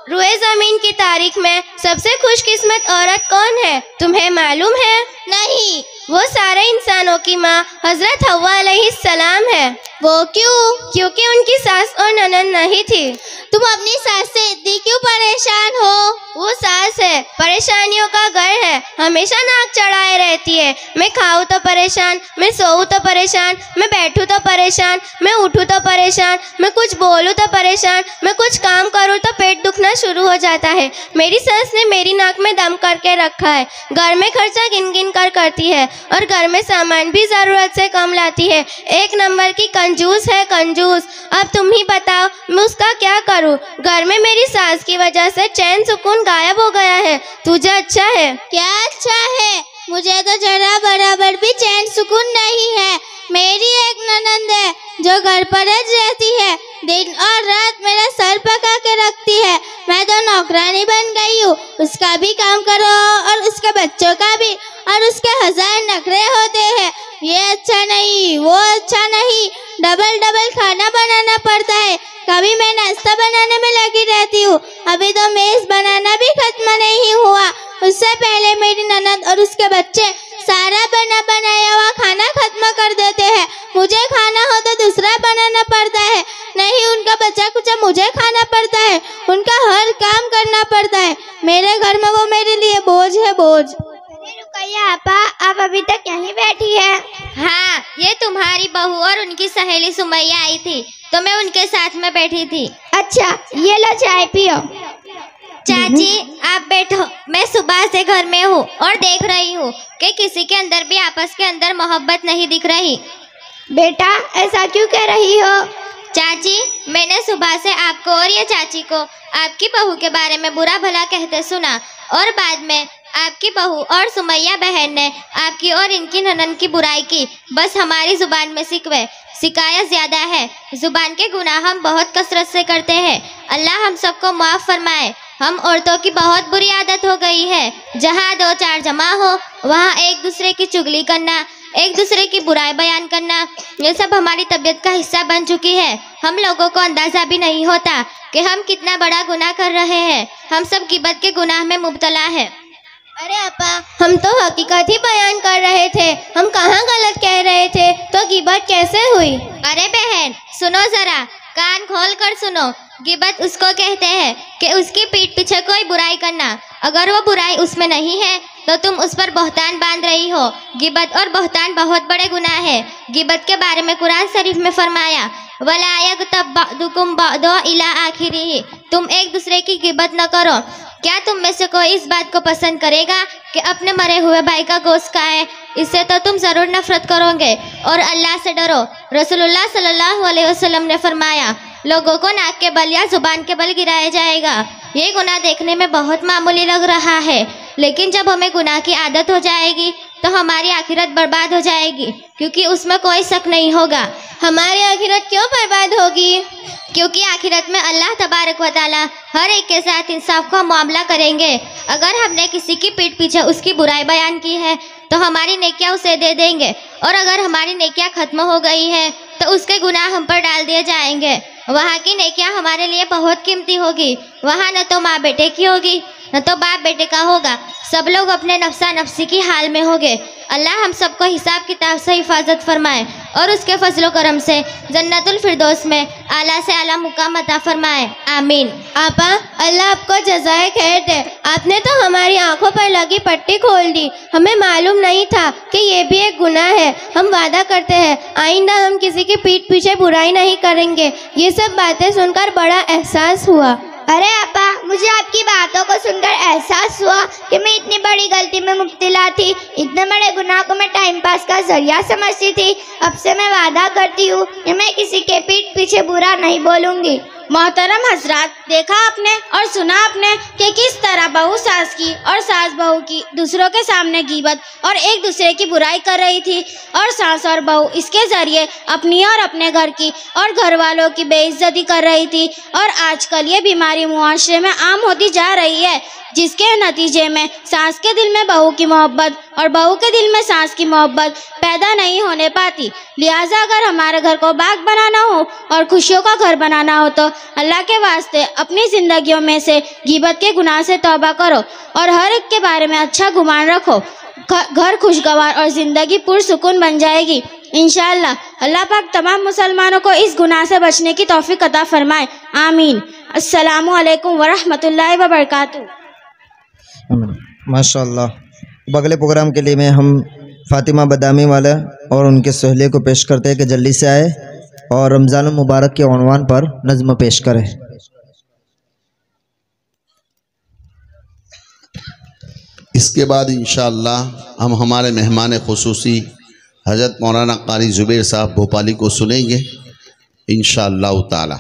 रुए जमीन की तारीख में सबसे खुशकिस्मत औरत कौन है, तुम्हें मालूम है?
नहीं।
वो सारे इंसानों की माँ हजरत हव्वा अलैहिस्सलाम है।
वो क्यों?
क्योंकि उनकी सास और ननद नहीं थी।
तुम अपनी सास से इतनी क्यों परेशान हो?
वो सास है, परेशानियों का घर है, हमेशा नाक चढ़ाए रहती है। मैं खाऊं तो परेशान, मैं सोऊं तो परेशान, मैं बैठूं तो परेशान, मैं उठूं तो परेशान, मैं कुछ बोलूं तो परेशान, मैं कुछ काम करूं तो पेट दुखना शुरू हो जाता है। मेरी सास ने मेरी नाक में दम करके रखा है। घर में खर्चा गिन गिन कर करती है और घर में सामान भी जरूरत से कम लाती है। एक नंबर की कंजूस है, कंजूस। अब तुम ही बताओ मैं उसका क्या करूं। घर में मेरी सास की वजह से चैन सुकून गायब हो गया है। तुझे अच्छा है?
क्या अच्छा है? मुझे तो जरा बराबर भी चैन सुकून नहीं है। मेरी एक ननंद है जो घर पर रहती है, दिन और रात मेरा सर पका के रखती है। मैं तो नौकरानी बन गई हूँ, उसका भी काम करो और उसके बच्चों का भी, और उसके 1000 नखरे होते हैं। ये अच्छा नहीं, वो अच्छा नहीं, डबल डबल खाना बनाना पड़ता है। कभी मैं नाश्ता बनाने में लगी रहती हूँ, अभी तो मेज बनाना भी खत्म नहीं हुआ। उससे पहले मेरी ननद और उसके बच्चे सारा बना बनाया हुआ खाना खत्म कर देते हैं। मुझे खाना हो तो दूसरा बनाना पड़ता है, नहीं उनका बचा कुचा मुझे खाना पड़ता है। उनका हर काम करना पड़ता है। मेरे घर में वो मेरे लिए बोझ है, बोझ।
रुकैया आपा, आप अभी तक यहीं बैठी है?
हाँ, ये तुम्हारी बहू और उनकी सहेली सुमैया आई थी तो मैं उनके साथ में बैठी थी।
अच्छा, ये लो चाय पियो।
चाची आप बैठो, मैं सुबह से घर में हूँ और देख रही हूँ कि किसी के अंदर भी आपस के अंदर मोहब्बत नहीं दिख रही।
बेटा ऐसा क्यों कह रही हो?
चाची, मैंने सुबह से आपको और ये चाची को आपकी बहू के बारे में बुरा भला कहते सुना, और बाद में आपकी बहू और सुमैया बहन ने आपकी और इनकी ननन की बुराई की। बस हमारी जुबान में शिकायत ज्यादा है। जुबान के गुनाह हम बहुत कसरत से करते हैं। अल्लाह हम सबको माफ़ फरमाए। हम औरतों की बहुत बुरी आदत हो गई है, जहाँ दो चार जमा हो वहाँ एक दूसरे की चुगली करना, एक दूसरे की बुराई बयान करना, ये सब हमारी तबीयत का हिस्सा बन चुकी है। हम लोगों को अंदाजा भी नहीं होता कि हम कितना बड़ा गुनाह कर रहे हैं। हम सब गिबत के गुनाह में मुब्तला है।
अरे अपा, हम तो हकीकत ही बयान कर रहे थे, हम कहाँ गलत कह रहे थे, तो गिबत कैसे हुई?
अरे बहन सुनो जरा, कान खोल कर सुनो। गिबत उसको कहते हैं कि उसकी पीठ पीछे कोई बुराई करना। अगर वो बुराई उसमें नहीं है तो तुम उस पर बहतान बांध रही हो। गिबत और बहतान बहुत बड़े गुनाह है। गिबत के बारे में कुरान शरीफ में फरमाया, वला यगतब बअदुकुम बअदा इला आखिरिही, तुम एक दूसरे की गिबत न करो। क्या तुम में से कोई इस बात को पसंद करेगा कि अपने मरे हुए भाई का गोश्त खाए? इससे तो तुम जरूर नफरत करोगे। और अल्लाह से डरो। रसूलुल्लाह सल्लल्लाहु अलैहि वसल्लम ने फरमाया, लोगों को नाक के बल या जुबान के बल गिराया जाएगा। ये गुनाह देखने में बहुत मामूली लग रहा है, लेकिन जब हमें गुनाह की आदत हो जाएगी तो हमारी आखिरत बर्बाद हो जाएगी, क्योंकि उसमें कोई शक नहीं होगा।
हमारी आखिरत क्यों बर्बाद होगी?
क्योंकि आखिरत में अल्लाह तबारक व तआला हर एक के साथ इंसाफ का मामला करेंगे। अगर हमने किसी की पीठ पीछे उसकी बुराई बयान की है तो हमारी नेकियां उसे दे देंगे, और अगर हमारी नेकियां खत्म हो गई है तो उसके गुनाह हम पर डाल दिए जाएंगे। वहाँ की नेकियां हमारे लिए बहुत कीमती होगी। वहाँ न तो माँ बेटे की होगी न तो बाप बेटे का होगा। सब लोग अपने नफ्सा नफ्सी की हाल में होंगे। अल्लाह हम सबको हिसाब किताब से हिफाजत फरमाए और उसके फजलो करम से जन्नतुल फिरदौस में आला से आला मुकाम अता फरमाए। आमीन।
आपा, अल्लाह आपको जज़ाए खैर दे। आपने तो हमारी आंखों पर लगी पट्टी खोल दी। हमें मालूम नहीं था कि ये भी एक गुनाह है। हम वादा करते हैं आइंदा हम किसी की पीठ पीछे बुराई नहीं करेंगे। ये सब बातें सुनकर बड़ा एहसास हुआ।
अरे अपा, मुझे आपकी बातों को सुनकर एहसास हुआ कि मैं इतनी बड़ी गलती में मुब्तला थी। इतने बड़े गुनाह को मैं टाइम पास का जरिया समझती थी। अब से मैं वादा करती हूँ कि मैं किसी के पीठ पीछे बुरा नहीं बोलूँगी।
मोहतरम हजरात, देखा आपने और सुना आपने कि किस तरह बहू सास की और सास बहू की दूसरों के सामने गीबत और एक दूसरे की बुराई कर रही थी, और सास और बहू इसके ज़रिए अपनी और अपने घर की और घर वालों की बेइज्जती कर रही थी। और आजकल ये बीमारी मुआशरे में आम होती जा रही है, जिसके नतीजे में सास के दिल में बहू की मोहब्बत और बहू के दिल में सास की मोहब्बत पैदा नहीं होने पाती। लिहाजा अगर हमारे घर को बाग बनाना हो और खुशियों का घर बनाना हो तो अल्लाह के वास्ते अपनी ज़िंदगियों में से गीबत के गुनाह से तौबा करो और हर एक के बारे में अच्छा गुमान रखो। घर खुशगवार और ज़िंदगी पुरसुकून बन जाएगी इंशाअल्लाह। अल्लाह पाक तमाम मुसलमानों को इस गुनाह से बचने की तौफीक अता फरमाए। आमीन। अस्सलामु अलैकुम वरहमतुल्लाहि वबरकातुहू।
माशाअल्लाह। अगले प्रोग्राम के लिए मैं हम फातिमा बदामी वाला और उनके सहले को पेश करते हैं कि जल्दी से आए और रमज़ान मुबारक के उन्वान पर नज़्म पेश करें।
इसके बाद इंशाअल्लाह हम हमारे मेहमान खुसूसी हज़रत मौलाना कारी ज़ुबैर साहब भोपाली को सुनेंगे इंशाअल्लाह ताला।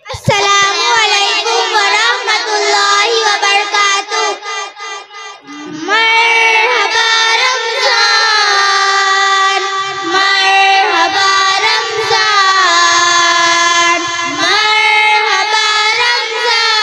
अस्सलामुअलैकुम वरहमतुल्लाहि वबरकातुहू। मरहबा रमज़ान, मरहबा रमज़ान, मरहबा रमज़ान।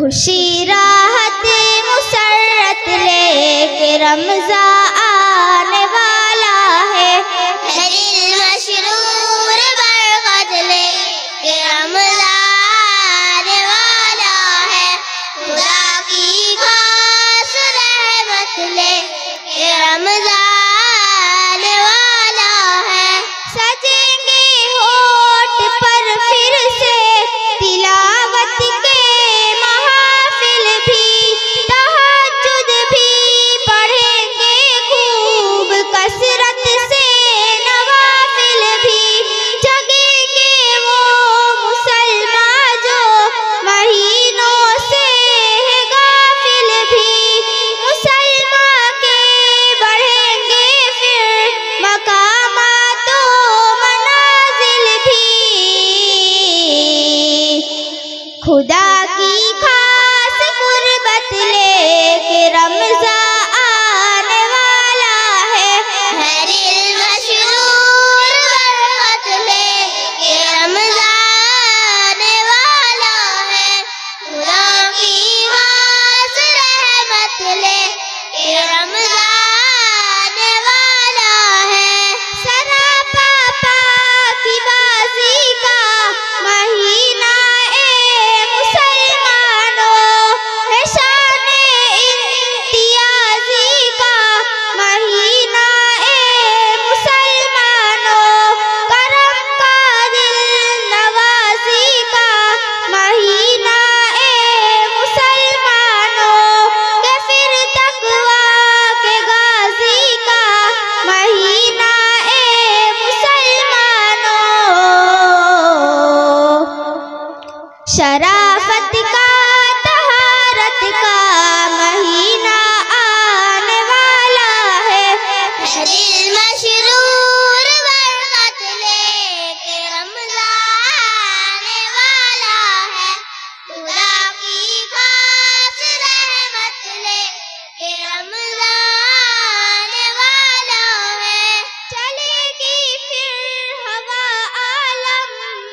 खुशी राहत मुसर्रत लेके रमज़ान आने वाला है। दिल मशरूर बरगद लेके रमज़ान आने वाला है। खुदा की खास रहमत लेके रमज़ान आने वाला है। सजेंगे होठ पर फिर से तिलावत के महाफिल भी, तहज्जुद भी पढ़ेंगे खूब कसरत से नवाफिल भी। जगेंगे वो मुसलमान जो महीनों से है गाफिल भी। मुसलमान के बढ़ेंगे फिर मकामात व मनाजिल भी। खुदा की खास कुर्बत लेके रमज़ान आने वाला है। दिल मशरूर बरगद लेके रमज़ान आने वाला है। खुदा की खास रहमत लेके रमज़ान आने वाला है। सरापा पाकीबाज़ी का महीना मुसलमानों है, शान-ए इम्तियाज़ी का महीना मुसलमानों। करम का दिल नवाज़ी का महीना मुसलमानों। के फिर तक़वा के गाज़ी का महीना मुसलमानों। शराफत का तहारत का महीना आने वाला है। दिल मशरूर बरगद लेके रमज़ान आने वाला है। खुदा की खास रहमत लेके रमज़ान आने वाला है। चलेगी फिर हवा आलम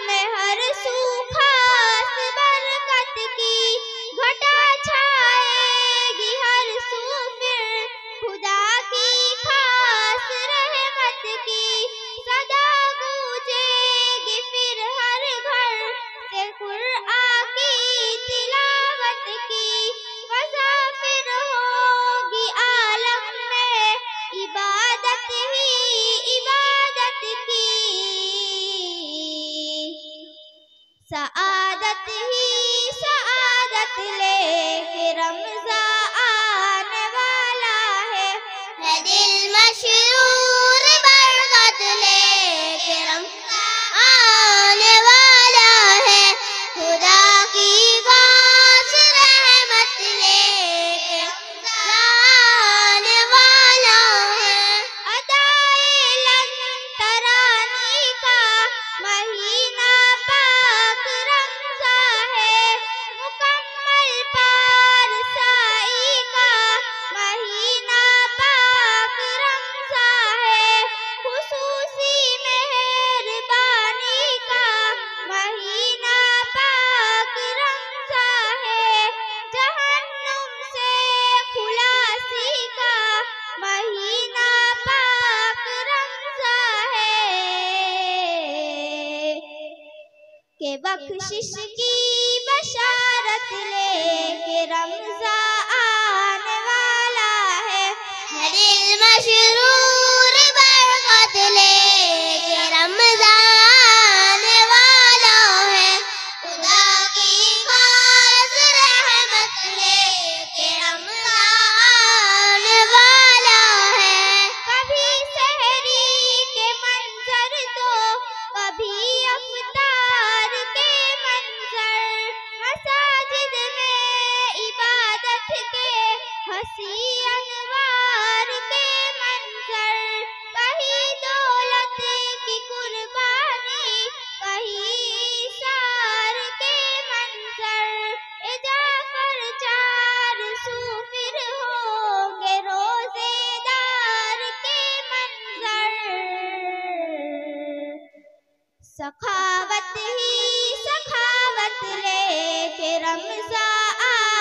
में हर सू खास बरकत की। घटा छाएगी हर सू फिर खुदा की खास रहमत की। सदा गूंजेगी फिर हर घर से कुरआन की तिलावत की। फज़ा फिर होगी आलम में इबादत ही इबादत की। सआदत ही सआदत लेके रमज़ान आने वाला है। दिल मशरूर बरगद लेके रमज़ान आने वाला है। खुदा की खास रहमत लेके रमज़ान आने वाला है। अदाए लन तरानी का महीना पाक रमज़ान है। मुकम्मल पारसाई का महीना पाक रमज़ान है। खुसूसी मेहरबानी का महीना पाक रमज़ान है। जहन्नुम से खुलासी का महीना पाक रमज़ान है। के बख्शिश की बशारत लेके रमज़ान आने वाला है। दिल मशरूर बरगद लेके रमज़ान आने वाला है। खुदा की खास रहमत लेके रमज़ान आने वाला है। कभी सहरी के मंजर तो कभी अफ्तार के मंजर। मसाजिद में इबादत के हंसी अनवार के मंजर। कहीं दौलत की कुर्बानी कहीं इसार के मंजर। ए जाफर चार सू फिर होंगे रोजेदार के मंजर। सखावत ही सखावत लेके रमज़ान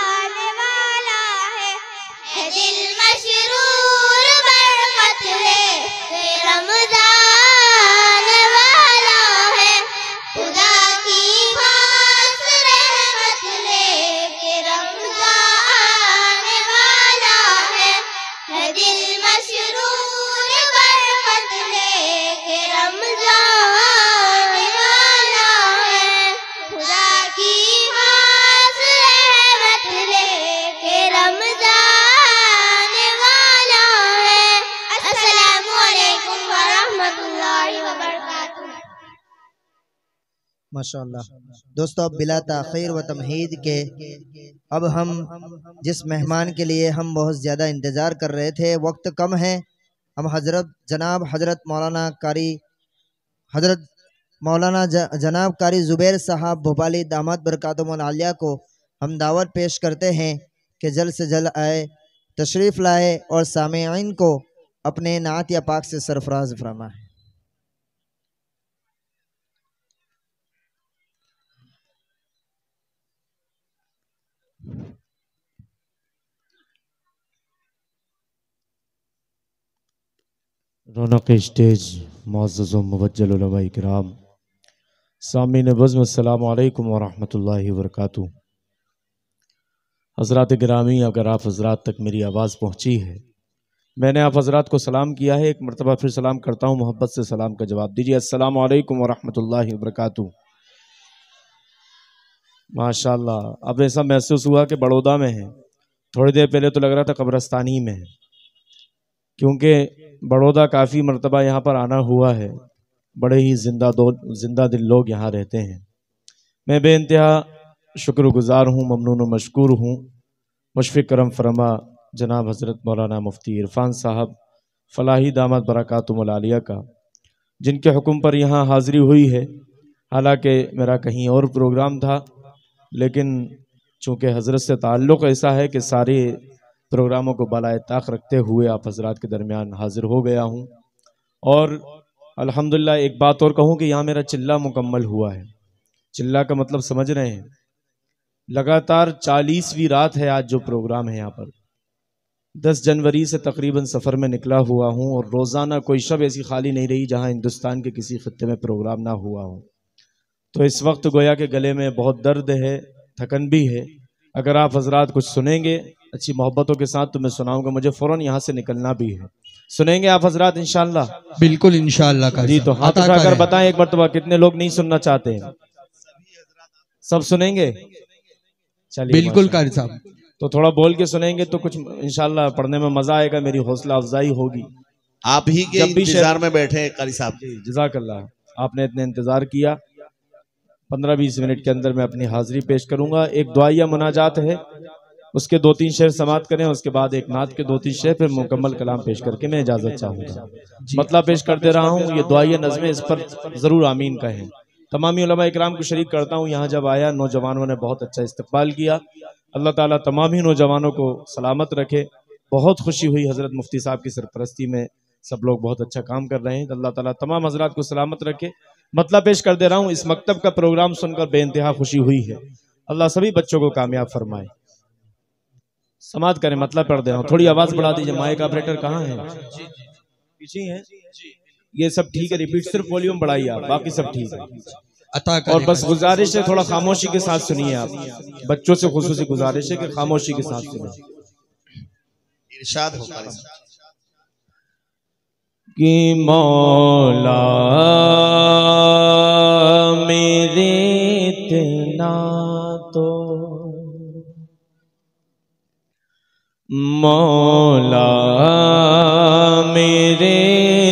माशाअल्लाह। दोस्तों, अब बिला ताख़ीर व तमहीद के अब हम जिस मेहमान के लिए हम बहुत ज़्यादा इंतज़ार कर रहे थे, वक्त कम है, हम जनाब जनाब कारी ज़ुबैर साहब भोपाली दामद बरकातुहुल आलिया को हम दावत पेश करते हैं कि जल्द से जल्द आए, तशरीफ़ लाए और सामीईन को अपने नात या पाक से सरफराज फरमाए।
रौनक स्टेज मुअज़्ज़ज़ व मुबज्जल उलमाए किराम, सामीन बज़्म, अस्सलामु अलैकुम व रहमतुल्लाहि व बरकातुहू। हज़रात गिरामी, अगर आप हज़रात तक मेरी आवाज़ पहुँची है, मैंने आप हज़रात को सलाम किया है, एक मरतबा फिर सलाम करता हूँ, मोहब्बत से सलाम का जवाब दीजिए। अस्सलामु अलैकुम व रहमतुल्लाहि व बरकातुहू। माशाअल्लाह, अब ऐसा महसूस हुआ कि बड़ौदा में है। थोड़ी देर पहले तो लग रहा था कब्रस्तानी में है, क्योंकि बड़ौदा काफ़ी मरतबा यहाँ पर आना हुआ है। बड़े ही जिंदा दिल लोग यहाँ रहते हैं। मैं बेइंतहा शुक्रगुजार हूँ, ममनून व मशकूर हूँ मुशफ़िक़ करम फरमा जनाब हज़रत मौलाना मुफ्ती इरफान साहब फ़लाही दामद बरकातुहुल आलिया का, जिनके हुक्म पर यहाँ हाज़िरी हुई है। हालांकि मेरा कहीं और प्रोग्राम था, लेकिन चूँकि हज़रत से ताल्लुक़ ऐसा है कि सारे प्रोग्रामों को बलाए ताक़ रखते हुए आप हज़रात के दरमियान हाज़िर हो गया हूँ। और अल्हम्दुलिल्लाह एक बात और कहूँ कि यहाँ मेरा चिल्ला मुकम्मल हुआ है। चिल्ला का मतलब समझ रहे हैं? लगातार 40वीं रात है आज जो प्रोग्राम है यहाँ पर। 10 जनवरी से तकरीबन सफ़र में निकला हुआ हूँ और रोज़ाना कोई शब ऐसी खाली नहीं रही जहाँ हिंदुस्तान के किसी खत्ते में प्रोग्राम ना हुआ हो। तो इस वक्त गोया के गले में बहुत दर्द है, थकन भी है। अगर आप हज़रात कुछ सुनेंगे अच्छी मोहब्बतों के साथ तो मैं सुनाऊंगा, मुझे फ़ौरन यहाँ से निकलना भी है। सुनेंगे आप हज़रात इंशाअल्लाह? बिल्कुल इंशाअल्लाह। जी, तो हाथ उठाकर बताएं एक मरतबा, कितने लोग नहीं सुनना चाहते हैं? सब सुनेंगे? चलिए, बिल्कुल कारी साहब। तो थोड़ा बोल के सुनेंगे तो कुछ इंशाअल्लाह पढ़ने में मजा आएगा, मेरी हौसला अफजाई होगी।
आप ही के इंतजार में बैठे हैं कारी साहब।
जज़ाकल्लाह, आपने इतने इंतजार किया। 15-20 मिनट के अंदर मैं अपनी हाजिरी पेश करूंगा। एक दुआया मुनाजात है, उसके 2-3 शेर समात करें, उसके बाद एक नात के 2-3 शेर, फिर मुकम्मल कलाम पेश करके मैं इजाजत चाहूंगा। मतलब पेश कर दे रहा हूँ, ये दुआया नज़्में, इस पर जरूर आमीन कहें। तमामी उलमा इकराम को शरीक करता हूँ। यहाँ जब आया नौजवानों ने बहुत अच्छा इस्तकबाल किया। अल्लाह ताला तमाम ही नौजवानों को सलामत रखे। बहुत खुशी हुई, हज़रत मुफ्ती साहब की सरपरस्ती में सब लोग बहुत अच्छा काम कर रहे हैं। अल्लाह ताला तमाम हज़रात को सलामत रखे। मतलब पेश कर दे रहा हूँ, इस मकतब का प्रोग्राम सुनकर बेइंतहा खुशी हुई है। अल्लाह सभी बच्चों को कामयाब फरमाए। समात करें, मतलब पढ़ दे रहा हूँ। थोड़ी आवाज़ बढ़ा दीजिए। माइक ऑपरेटर कहाँ है? पीछे है। ये सब ठीक है, रिपीट सिर्फ वॉल्यूम बढ़ाइए आप, बाकी सब ठीक है। और बस गुजारिश है, थोड़ा खामोशी के साथ सुनिए। आप बच्चों से खुसूसी गुजारिश है कि खामोशी के साथ सुनिए।
इरशाद होगा
कि मौला मेरे इतना तो, मौला मेरे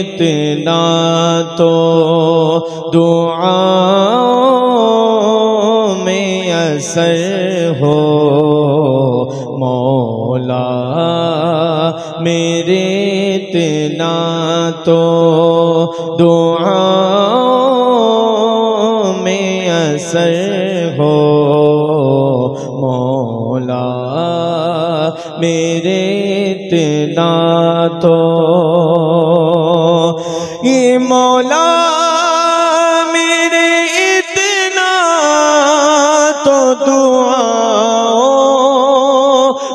इतना तो दुआओं में असर हो। मौला मेरे इतना तो दुआओं में असर हो। मौला मेरे इतना तो, ये मौला मेरे इतना तो दुआओं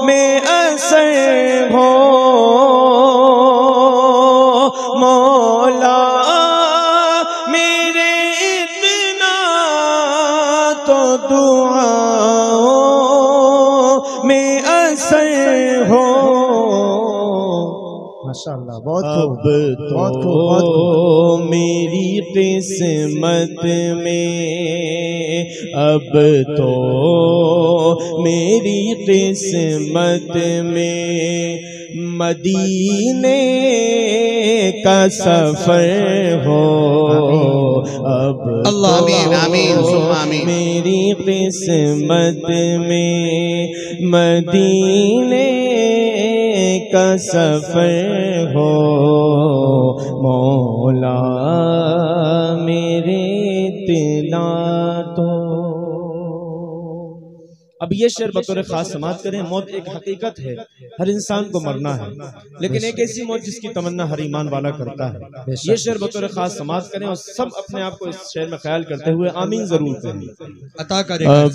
में असर हो। मौला मेरे इतना तो दुआओं में असर हो।
माशाअल्लाह, बहुत
अब तो मेरी किस्मत में, अब तो मेरी किस्मत में मदीने का सफर हो अब
अल्लाह आमीन आमीन सुम्मा आमीन।
मेरी किस्मत में मदीने का सफर हो मौला मेरे तिला तो। अब ये शेर बतौर खास समाज करें, मौत एक हकीकत है, हर इंसान को मरना है, लेकिन एक ऐसी मौत जिसकी तमन्ना हर ईमान वाला करता है। ये शेर बतौर खास समाज करें और सब अपने आप को इस शेर में ख्याल करते हुए आमीन जरूर करें।
अता करेगा।
अब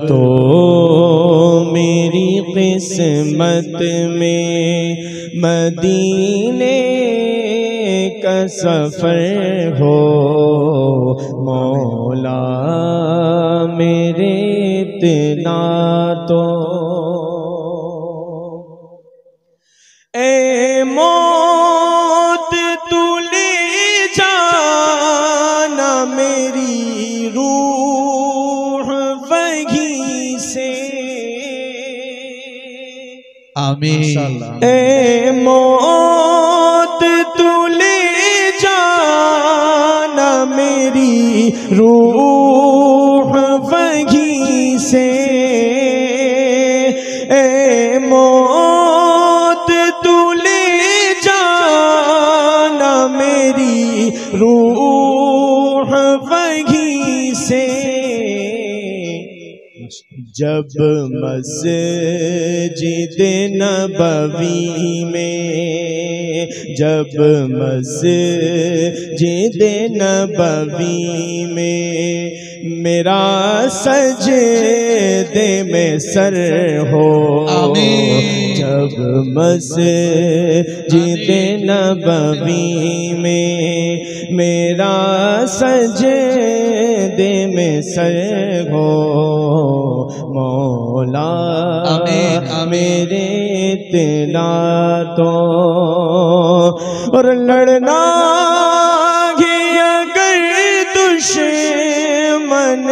तो मेरी किस्मत में मदीने का सफर हो मौला मेरे इतना तो। ए मौत तू ले जाना मेरी रूह वही से।
आमीन।
ए मौत तू ले जाना मेरी रूह वही से। ए मौत तू ले जाना मेरी रूह वही से। जब मस्जिद नबवी में, जब मस्जिद नबवी में मेरा सजदे में सर हो। जब मस्जिद नबवी में मेरा सजदे में सर हो मौला मेरे इतना तो। और लड़ना ही अगर दुश्मन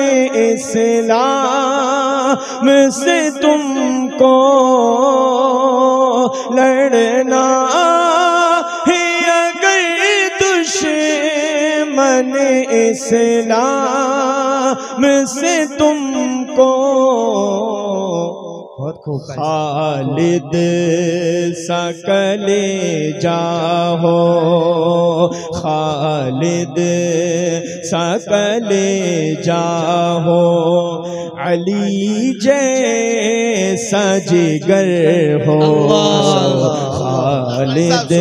इस्लाम से तुमको, लड़ना ही अगर दुश्मन इस्लाम से तुमको, खालिद सा कलेजा हो, खालिद सा कलेजा हो, अली जैसा जिगर हो, खालिद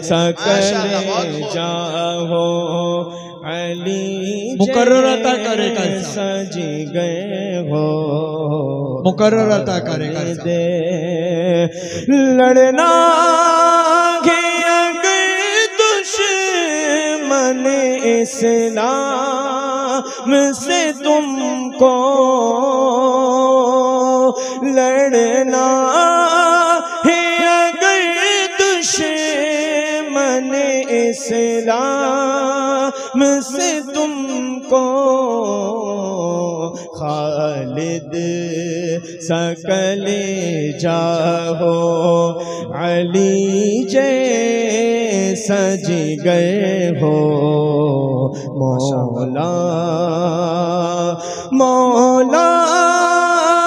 सा कलेजा हो, अली
मुकर्रर अता करेगा,
जिगर हो,
मुकर्रर अता करेगा।
लड़ना के अगर दुश्मन इस्लाम से तुमको, लड़ना है अगर दुश्मन इस्लाम से तुमको, खालिद सा कलेजा हो, अली जैसा जिगर हो मौला। मौला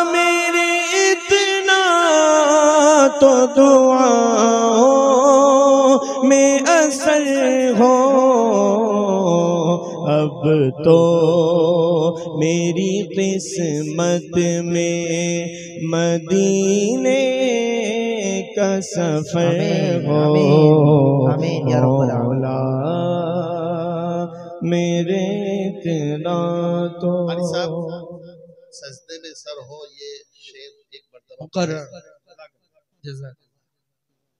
मेरे इतना तो दुआओं में असर हो। अब तो मेरी किस्मत में मदीने का सफर हो मौला मेरे इतना तो।
सजदे में सर हो, ये शेर एक
मुकर्रर।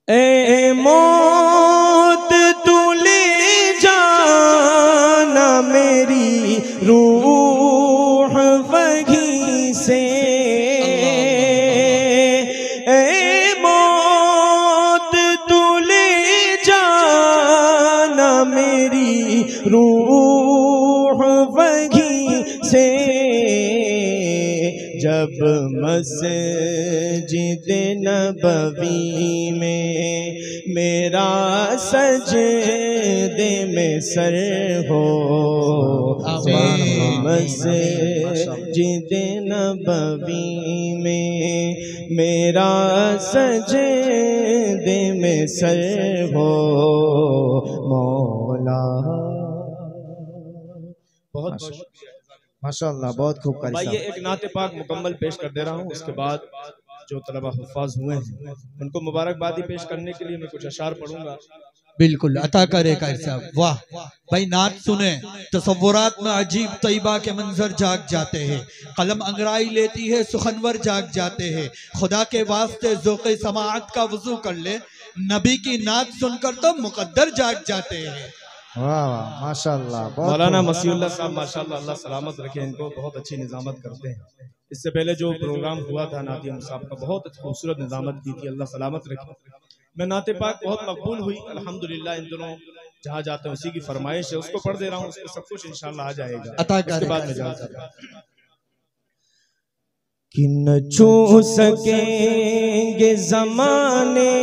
ए मौत तू ले जाना मेरी रूह वही से। ए मौत तू ले जाना मेरी रूह वही से। जब मस्जिद नबवी में मेरा सजदे में सर हो। मस्जिद नबवी में मेरा सजदे में सर हो मौला। बहुत
माशाअल्लाह, बहुत खूब कारी
भाई,
साहब।
ये एक नाते पाक मुकम्मल पेश कर दे रहा हूँ। उसके बाद जो तलबा हुफ़ाज़ हुए हैं उनको मुबारकबादी पेश करने के लिए मैं कुछ अशार पढ़ूंगा।
बिल्कुल अता करे कारी साहब। वाह भाई, नात सुने तसव्वुरात में अजीब तैयबा के मंजर जाग जाते हैं। कलम अंगड़ाई लेती है, सुखनवर जाग जाते हैं। खुदा के वास्ते ज़ौक़े समाअत का वज़ू कर ले, नबी की नात सुनकर तो मुकद्दर जाग जाते हैं।
वाह वाह, माशाअल्लाह।
मौलाना मसीहुल्लाह साहब माशाअल्लाह, अल्लाह सलामत रखे इनको, बहुत अच्छी निज़ामत करते हैं। इससे पहले जो प्रोग्राम हुआ था नातिया साहब का, बहुत खूबसूरत निज़ामत की थी, अल्लाह सलामत रखे। मैं नाते पाक बहुत मकबूल हुई अल्हम्दुलिल्लाह। इन दोनों जहाँ जाते हैं उसी की फरमाइश है, उसको पढ़ दे रहा हूँ, उसको सब कुछ इंशाअल्लाह आ जाएगा। उसके बाद में जा सकता कि न छू सकेंगे ज़माने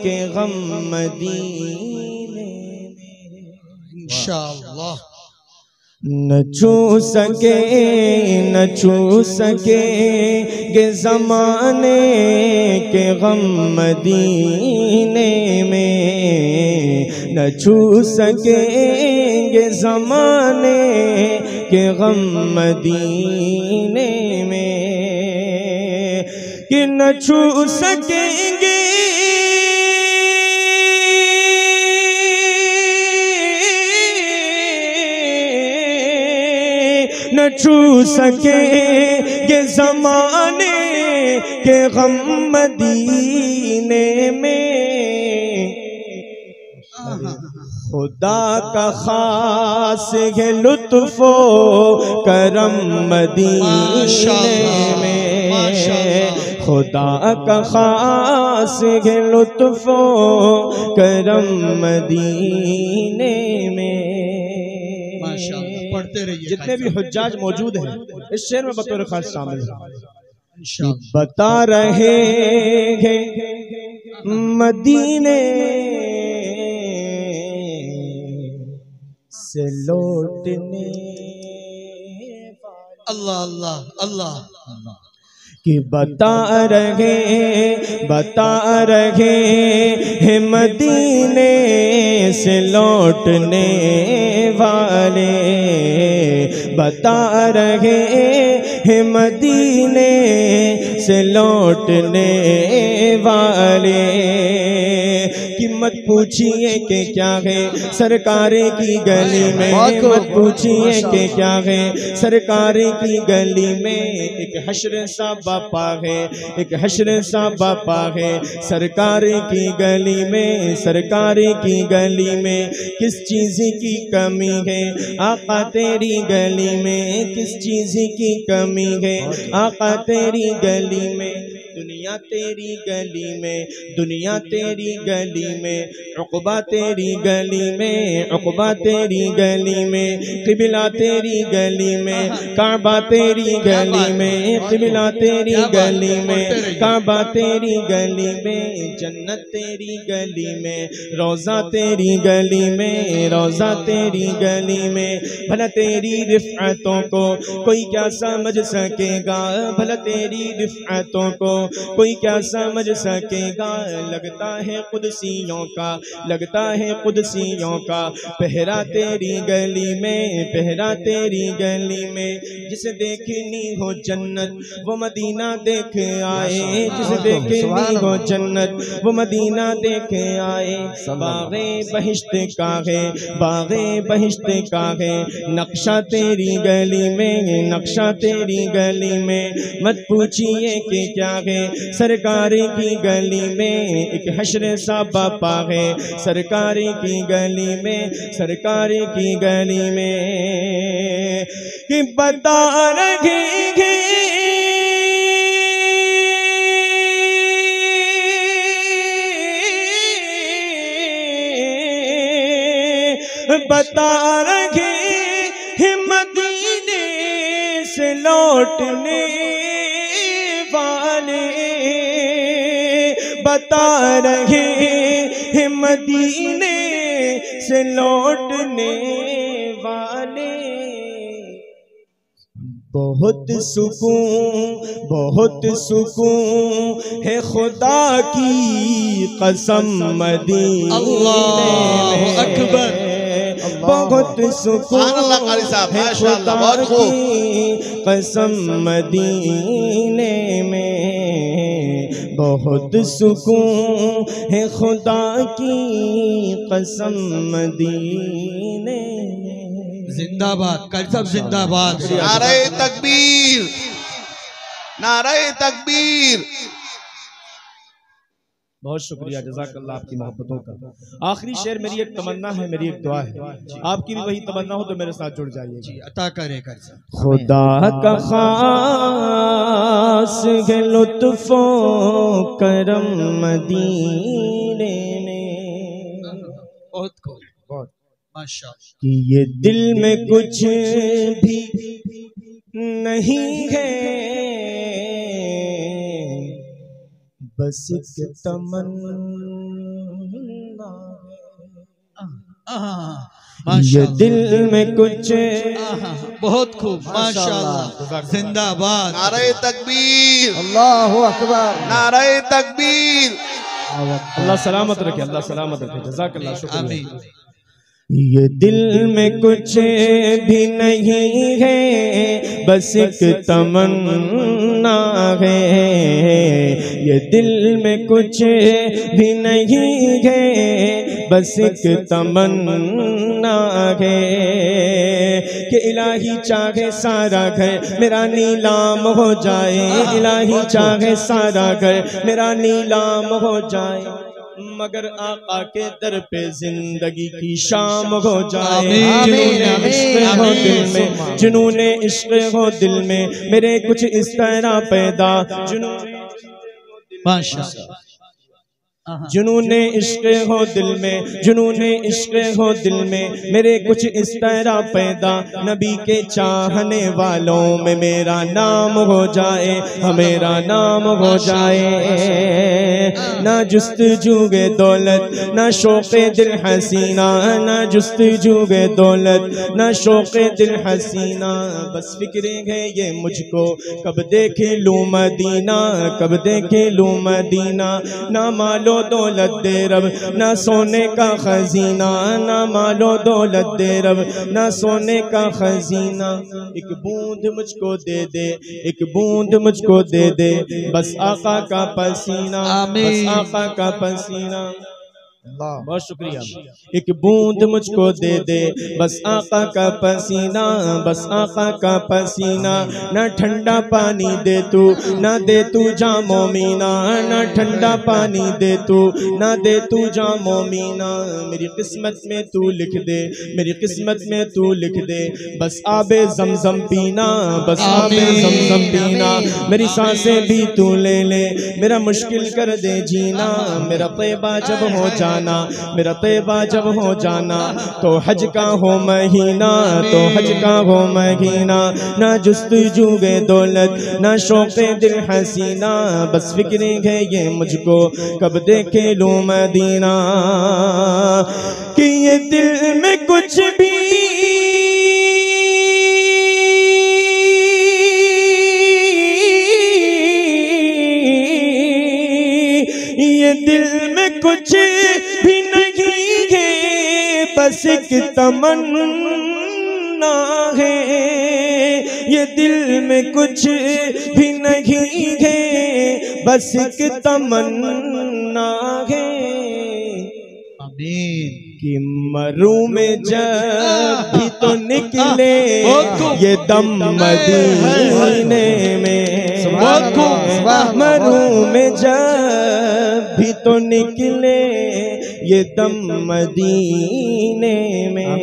के गम मदीने
इंशाअल्लाह।
न छू सकेंगे ज़माने के गम मदीने में। न छू सकेंगे ज़माने के गम मदीने में कि न छू सकेंगे न छू सकेंगे ज़माने के गम मदीने में। खुदा का खास है लुत्फ़ो करम मदीने में। खुदा का खास है लुत्फ़ो करम मदीने में।
पढ़ते रहिए।
जितने भी हुज्जाज मौजूद हैं इस शेर में बतौर खास शामिल हैं। बता रहे हैं मदीने से लौटने।
अल्लाह अल्लाह अल्लाह।
कि बता रहे हैं मदीने से लौटने वाले। बता रहे हैं मदीने से लौटने वाले। कि मत पूछिए कि क्या है सरकारे की गली में। मत पूछिए कि क्या है सरकारे की गली में। एक हश्र सा बापा है, एक हश्र सा बापा है सरकार की गली में। सरकार की गली में किस चीज़ की कमी है आका तेरी गली में। किस चीज़ की कमी है आका तेरी गली में। दुनिया तेरी गली में, दुनिया तेरी गली में। उक़बा तेरी गली में, उक़बा तेरी गली में। क़िबला तेरी गली में, काबा तेरी गली में। क़िबला तेरी गली में, काबा तेरी गली में। जन्नत तेरी गली में, रोज़ा तेरी गली में, रोज़ा तेरी गली में। भला तेरी रिफ़अतों को कोई क्या समझ सकेगा। भला तेरी रिफ़अतों को कोई क्या समझ सकेगा। लगता है कुदसियों का, लगता है कुदसियों का पहरा तेरी गली में, पहरा तेरी गली में। जिसे देखनी हो जन्नत वो मदीना देख आए। जिसे देखनी हो जन्नत वो मदीना देख आए। बाग़े बहिश्त का है, बाग़े बहिश्त का है नक्शा तेरी गली में, नक्शा तेरी गली में। मत पूछिए कि क्या है सरकारी की गली में। एक हश्र सा बापा है सरकारी की गली में, सरकारी की गली में। कि बता रहे हैं बता रहे हैं मदीने से लौटने
वाले बता रहे हैं मदीने से लौटने वाले। बहुत सुकून है खुदा की कसम मदीने में।
अकबर।
बहुत सुकून है खुदा की कसम मदीने में। बहुत सुकून है खुदा की कसम मदीने।
जिंदाबाद कर सब जिंदाबाद।
नारे तकबीर, नारे तकबीर।
बहुत शुक्रिया, जज़ाकल्लाह आपकी मोहब्बतों का। आखिरी शेर मेरी एक तमन्ना है, मेरी एक दुआ है, आपकी भी वही तमन्ना हो तो मेरे साथ जुड़ जाइए जी।
अता करे कर
खुदा का खास है लुत्फ़ो करम मदीने में।
बहुत खूब, बहुत माशाअल्लाह।
कि ये दिल में कुछ भी नहीं है, बस एक तमन्ना। ये दिल में कुछ
बहुत खूब माशाअल्लाह। जिंदाबाद।
नारे तकबीर,
अल्लाहु अकबर,
नारे तकबीर।
अल्लाह सलामत रखे, अल्लाह सलामत रखे, जज़ाकल्लाह, शुक्रिया।
ये दिल में कुछ भी नहीं है, बस एक तमन्ना है। ये दिल में कुछ भी नहीं है, बस एक तमन्ना है कि इलाही चाहे सारा घर मेरा नीलाम हो जाए। इलाही चाहे सारा घर मेरा नीलाम हो जाए, मगर आका के दर पे जिंदगी की शाम हो जाए। जुनूने इश्क हो दिल में, जुनूने इश्क हो दिल में, मेरे कुछ इस तरह पैदा।
माशाअल्लाह।
जुनूने इश्क हो दिल में, जुनूने इश्क हो दिल में, मेरे कुछ इस तरह पैदा। नबी के चाहने वालों में मेरा नाम हो जाए, मेरा नाम हो जाए। ना जुस्तजूगे दौलत, ना शौक़े दिल हसीना, ना जुस्तजूगे दौलत, ना शौक़े दिल हसीना। बस फिक्रे है ये मुझको कब देखे लूं मदीना, कब देखे लूं मदीना। ना मालो दौलत दे रब, ना सोने का खजीना, ना मालो दौलत दे रब, ना सोने का खजीना। एक बूंद मुझको दे दे, एक बूंद मुझको दे दे, बस आका का पसीना, बस आका का पसीना। बहुत शुक्रिया। एक बूंद मुझको दे दे, बस आका का पसीना, बस आका का पसीना। ना ठंडा पानी दे तू, ना दे तू जामो मीना, ना ठंडा पानी दे तू, ना दे तू जामो मीना। मेरी किस्मत में तू लिख दे, मेरी किस्मत में तू लिख दे, बस आबे ज़मज़म पीना, बस आबे ज़मज़म पीना। मेरी सांसें भी तू ले ले, मेरा मुश्किल कर दे जीना। मेरा तैबा जब हो जाना, मेरा तैबा जब हो जाना, तो हज का हो महीना, तो हज का हो महीना। ना जुस्तजूगे दौलत, ना शौक़े दिल हसीना, बस फिक्रे है ये मुझको कब देखे लूं मदीना। कि ये दिल में कुछ भी ये दिल में कुछ भी नहीं है, बस एक तमन्ना है। ये दिल में कुछ भी नहीं है, बस एक तमन्ना है।
आमीन।
कि मरूं में जब भी तो निकले ये दम मदीने में। मरूं में जब भी तो निकले ये दम मदीने में।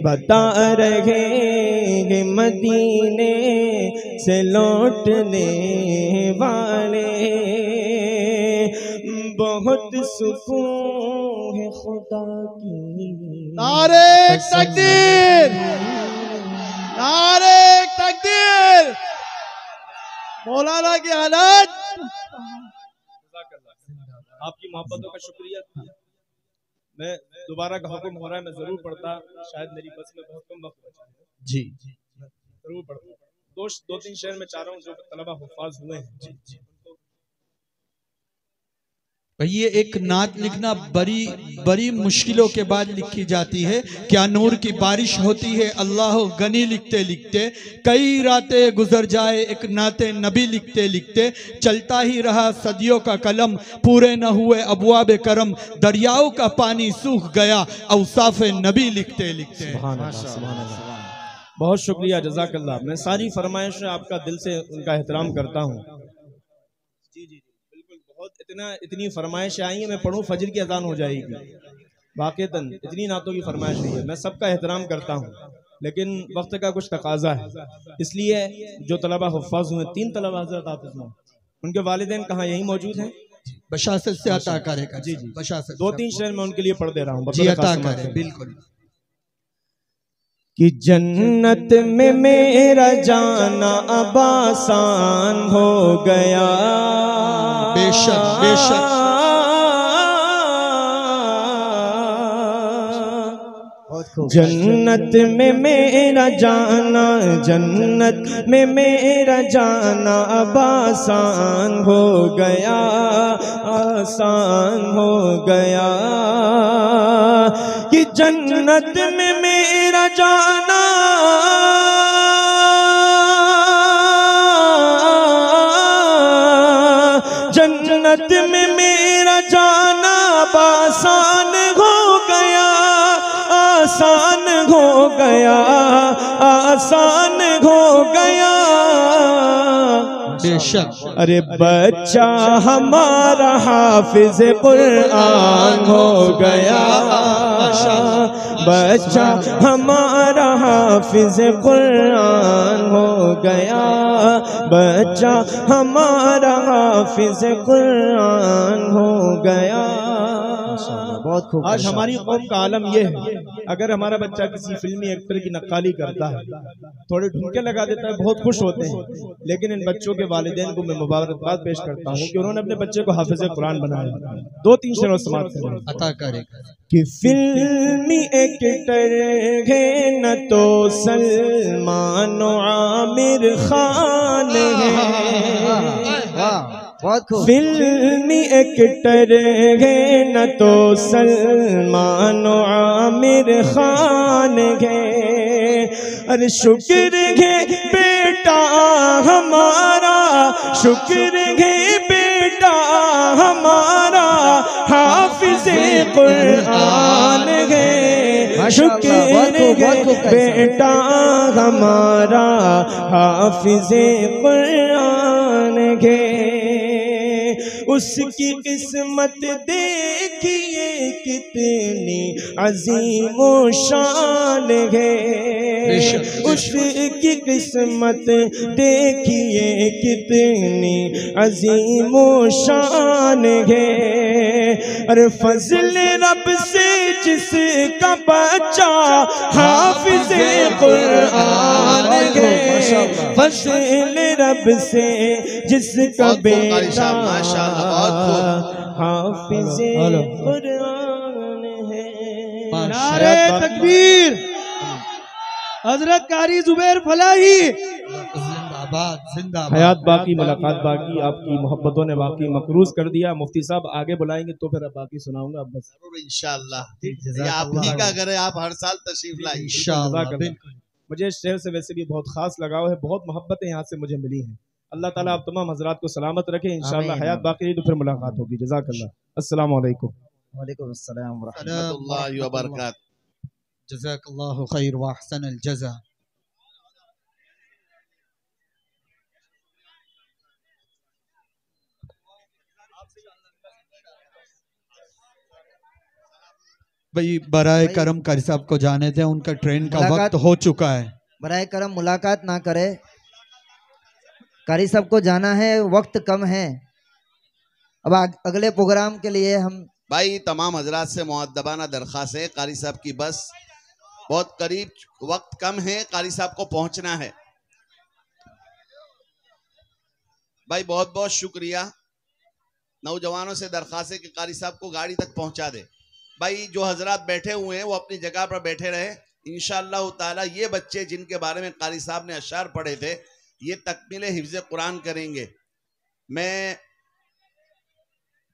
बता रहे मदीने से लौटने वाले, बहुत सुकून है खुदा की।
नारे तकबीर, नारे तकबीर।
मौलाना के हालात। आपकी मोहब्बतों का शुक्रिया। मैं दोबारा का हुक्म हो रहा है, मैं जरूर पढ़ता, शायद मेरी बस में बहुत कम वक्त बचा है।
जी
जरूर पढ़ता। दो तीन शहर में चाह रहा हूँ जो तलबा हुफ़ाज़ हुए हैं। जी जी।
भाई ये एक नात लिखना बड़ी मुश्किलों के बाद लिखी जाती है। क्या नूर की बारिश होती है अल्लाह गनी लिखते लिखते, कई रातें गुजर जाए एक नाते नबी लिखते लिखते, चलता ही रहा सदियों का कलम, पूरे न हुए अबवाब करम, दरियाओं का पानी सूख गया औसाफ नबी लिखते लिखते।
बहुत शुक्रिया, जज़ाकल्लाह। मैं सारी फरमाइश आपका दिल से उनका एहतराम करता हूँ। जी जी बिल्कुल, बहुत इतनी फरमाइशें आई हैं, मैं पढ़ूँ फजर की अजान हो जाएगी। वाक़तन इतनी नातों की फरमाइश हुई है, मैं सबका एहतराम करता हूँ, लेकिन वक्त का कुछ तकाजा है। इसलिए जो तलबा हुफ़ाज़ हुए, 3 तलबा हज़रत हाफ़िज़ हुए, उनके वालिदैन कहाँ यहीं मौजूद हैं?
बशासत से अता करेगा।
जी जी,
बशासत
2-3 शहर में उनके लिए पढ़ दे रहा हूँ।
जी अता करे, बिल्कुल।
कि जन्नत में मेरा जाना अब आसान हो गया।
बेशक बेशक।
जन्नत में मेरा जाना, जन्नत में मेरा जाना अब आसान हो गया, आसान हो गया। कि जन्नत में मेरा जाना जन्नत में मेरा जाना आसान हो गया, आसान हो गया, आसान हो गया।
बेशक।
अरे बच्चा हमारा हाफिज कुरान हो गया, बच्चा हमारा हाफिज कुरान हो गया, बच्चा हमारा हाफिज कुरान हो गया।
बहुत खूब।
आज हमारी कौम का आलम यह है, अगर हमारा बच्चा किसी फिल्मी एक्टर की नक्काली करता है, थोड़े ठुमके लगा देता है, बहुत खुश होते हैं, लेकिन इन बच्चों के वालिदैन को मैं मुबारकबाद पेश करता हूँ कि उन्होंने अपने बच्चे को हाफिज कुरान बनाया। 2-3 शहरों समाप्त करें
अता करेगा।
कि फिल्मी एक्टर है न तो सलमान आमिर खान है,
बहुत खूब।
फिल्मी एक्टर है न तो सलमान आमिर खान है। अरे शुक्र है बेटा हमारा, शुक्र है बेटा हमारा हाफिज कुरान है, शुक्र है बेटा हमारा हाफिज कुरान है। उसकी किस्मत देखिए कितनी अजीम शान है, उसकी किस्मत देखिए कितनी अजीम शान है। अरे फजल रब से जिसका बच्चा हाफिज कुरान है, फजल रब से जिसका बेटा हाफिज कुरान है।
नारे तकबीर, हजरत कारी जुबैर फलाही
जिंदाबाद जिंदाबाद।
हयात बाकी, मुलाकात बाकी, आपकी मोहब्बतों ने बाकी मकरूज कर दिया। मुफ्ती साहब आगे बुलाएंगे तो फिर अब बाकी सुनाऊंगा। अब बस
इंशाअल्लाह आप ही का करें, आप हर साल तशरीफ लाइए
इंशाअल्लाह। मुझे इस शहर से वैसे भी बहुत खास लगाव है, बहुत मोहब्बतें यहाँ से मुझे मिली हैं। अल्लाह ताला आप तमाम हजरात को सलामत रखे। इंशाअल्लाह हयात बाकी रही तो फिर मुलाकात होगी। जज़ाकल्लाह। अस्सलाम वालेकुम।
वालेकुम अस्सलाम व रहमतुल्लाहि व बरकातहू।
जज़ाकल्लाहु खैर व अहसनल जज़ा। भाई बराए करम कारी साहब को जाने थे, उनका ट्रेन का वक्त हो चुका है।
बराए करम मुलाकात ना करे, कारी साहब को जाना है, वक्त कम है। अब अगले प्रोग्राम के लिए हम
भाई तमाम हजरात से मुअद्दबाना दरख्वास्त है, कारी साहब की बस बहुत करीब, वक्त कम है, कारी साहब को पहुंचना है। भाई बहुत बहुत शुक्रिया। नौजवानों से दरखास्त है कि कारी साहब को गाड़ी तक पहुंचा दे। भाई जो हजरात बैठे हुए हैं वो अपनी जगह पर बैठे रहे। इंशाअल्लाह ताला ये बच्चे जिनके बारे में कारी साहब ने अशार पढ़े थे ये तकमील हिफ्ज़ कुरान करेंगे। मैं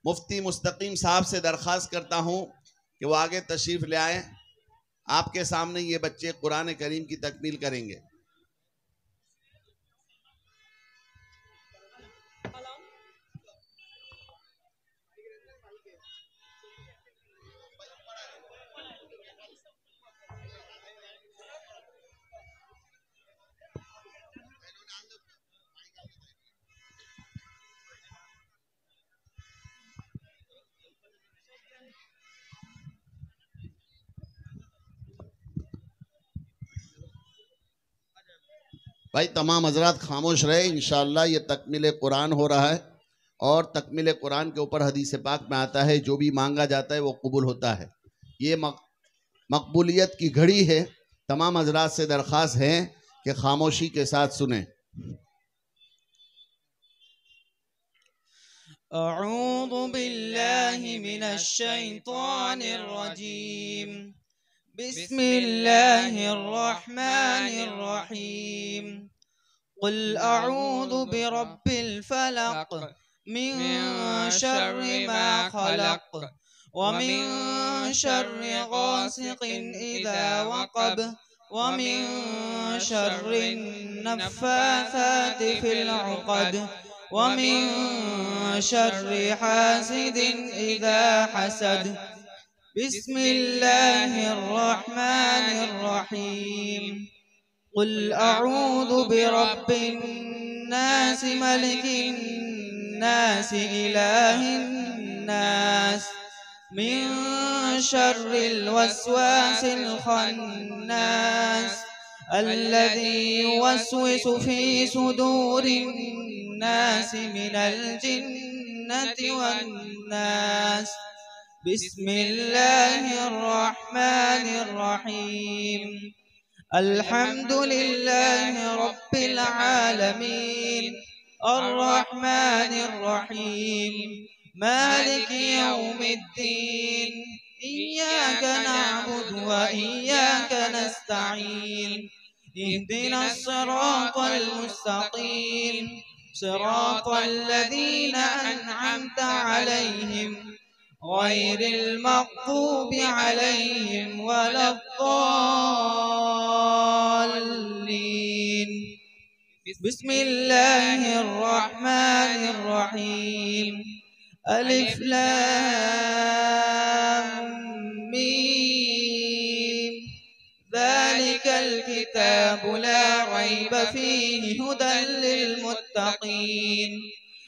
मुफ्ती मुस्तकीम साहब से दरख्वास्त करता हूं कि वो आगे तशरीफ ले आए। आपके सामने ये बच्चे कुरान करीम की तकमील करेंगे। भाई तमाम हजरात खामोश रहे। इंशाअल्लाह ये तकमील कुरान हो रहा है और तकमील कुरान के ऊपर हदीस पाक में आता है जो भी मांगा जाता है वो कबूल होता है। ये मकबूलियत की घड़ी है। तमाम हजरात से दरख्वास्त है कि खामोशी के साथ सुने।
अऊज़ु बिल्लाहि मिनश शैतानिर रजीम। बिस्मिल्लाहिर रहमानिर रहीम। कुल अऊज़ु बिरब्बिल फलक मिन शर्रि मा खलक व मिन शर्रि गासिकिन इज़ा वक़ब व मिन शर्रि नफ़्फ़ाथाति फ़िल उक़द व मिन शर्रि हासिदिन इज़ा हसद। बिस्मिल्लाहिर रहमानिर रहीम। कुल अऊज़ु बिरब्बिन नास मलिकिन नास इलाहिन नास मिन शर्रिल वस्वासिल खन्नास अल्लज़ी युवस्विसु फ़ी सुदूरिन नास मिनल जिन्नति वन नास। बिस्मिल्लाहिर रहमानिर रहीम। अल्हम्दुलिल्लाहि रब्बिल आलमीन अर्रहमानिर रहीम मालिकि यौमिद्दीन इय्याका नअबुदु व इय्याका नस्तईन इहदिनस सिरातल मुस्तकीम सिरातल लज़ीना अन्अमता अलैहिम गैरिल मग़्दूबि अलैहिम वलद्दाल्लीन। बिस्मिल्लाहिर रहमानिर रहीम। अलिफ लाम मीम ज़ालिकल किताबु ला रैब फ़ीहि हुदल लिल मुत्तक़ीन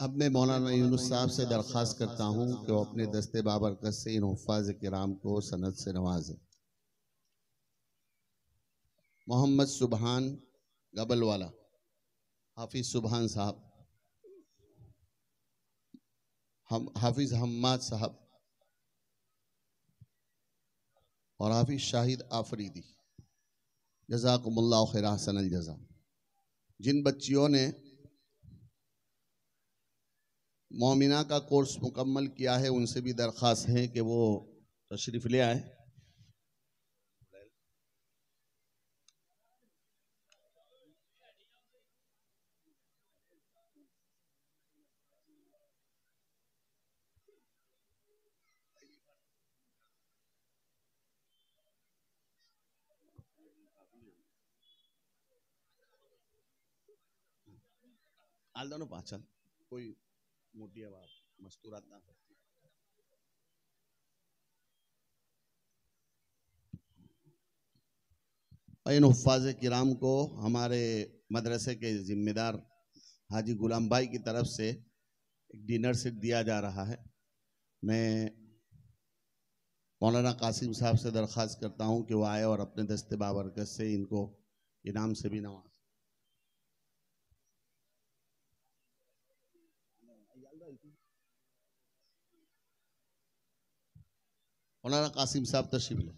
अब मैं मौलाना यूनुस साहब से दरख्वास्त करता हूँ कि वो अपने दस्ते बाबरकत से इन हुफ़ाज़ किराम को सनद से नवाजें। मोहम्मद सुबहान गबलवाला, हाफिज सुबहान साहब। हम हाफिज़ हम्माद साहब और हाफिज़ शाहिद आफरीदी, जज़ाकुमुल्लाह खैर अहसनल जज़ा। जिन बच्चियों ने मोमिना का कोर्स मुकम्मल किया है उनसे भी दरख्वास्त है कि वो तशरीफ़ ले आए। आल दोनों पाचल कोई मोटी आवाज मस्तूरात ना करती। इन हुफ़ाज़ किराम को हमारे मदरसे के ज़िम्मेदार हाजी गुलाम भाई की तरफ से एक डिनर सेट दिया जा रहा है। मैं मौलाना कासिम साहब से दरख्वास्त करता हूं कि वो आए और अपने दस्ते बाबरकत से इनको इनाम से भी नवाज। मौलाना कासिम साहब तशरीफ ले।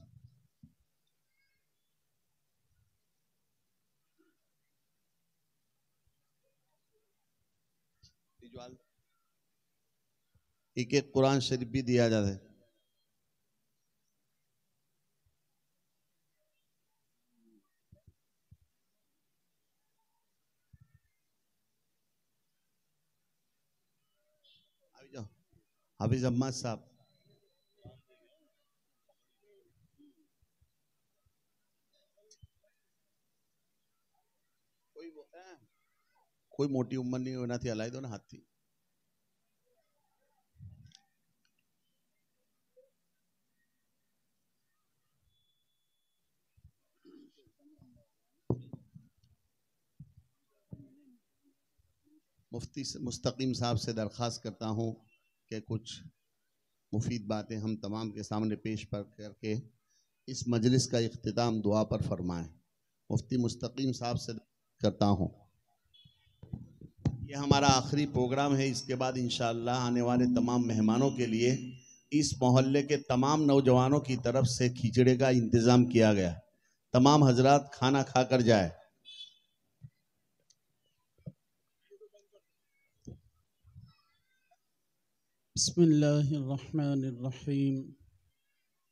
एक एक कुरान शरीफ भी दिया जाता है। हाफिज अम्माद साहब कोई मोटी उम्र नहीं होना थी, हलाई दो ना हाथ थी। मुफ्ती मुस्तकीम साहब से दरख्वास्त करता हूँ कि कुछ मुफीद बातें हम तमाम के सामने पेश करके इस मजलिस का इख्तिताम दुआ पर फरमाएं। मुफ्ती मुस्तकीम साहब से करता हूँ। ये हमारा आखिरी प्रोग्राम है। इसके बाद इंशाअल्लाह आने वाले तमाम मेहमानों के लिए इस मोहल्ले के तमाम नौजवानों की तरफ से खिचड़े का इंतज़ाम किया गया। तमाम हजरात खाना खाकर जाए।
बिस्मिल्लाहिर्रहमानिर्रहीम।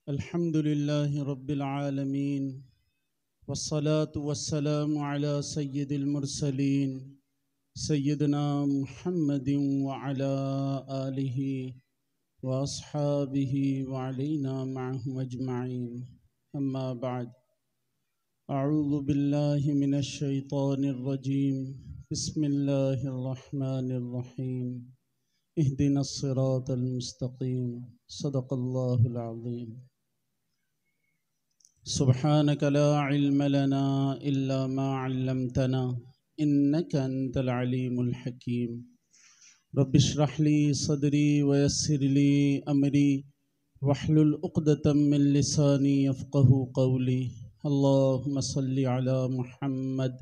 अल्हम्दुलिल्लाहि रब्बिल आलमीन वस्सलातु वस्सलामु अला सय्यिदिल मुरसलीन सय्यदना मुहम्मदिन व अला आलिहि व अस्हाबिहि व अलैना मअहुम अजमईन। अम्मा बाद। अऊज़ु बिल्लाहि मिनश शैतानिर रजीम। बिस्मिल्लाहिर्रहमानिर्रहीम। इहदिनस सिरातल मुस्तकीम। सदक़ल्लाहुल अज़ीम। सुब्हानक ला इल्म लना इल्ला मा अल्लमतना इन्नका अंतल अलीमुल हकीम। रब्बिश्रह ली सदरी वयस्सिर ली अमरी वहलुल उक़दतम मिन लिसानी यफ़क़हू क़ौली। अल्लाहुम्मा सल्लि अला मुहम्मद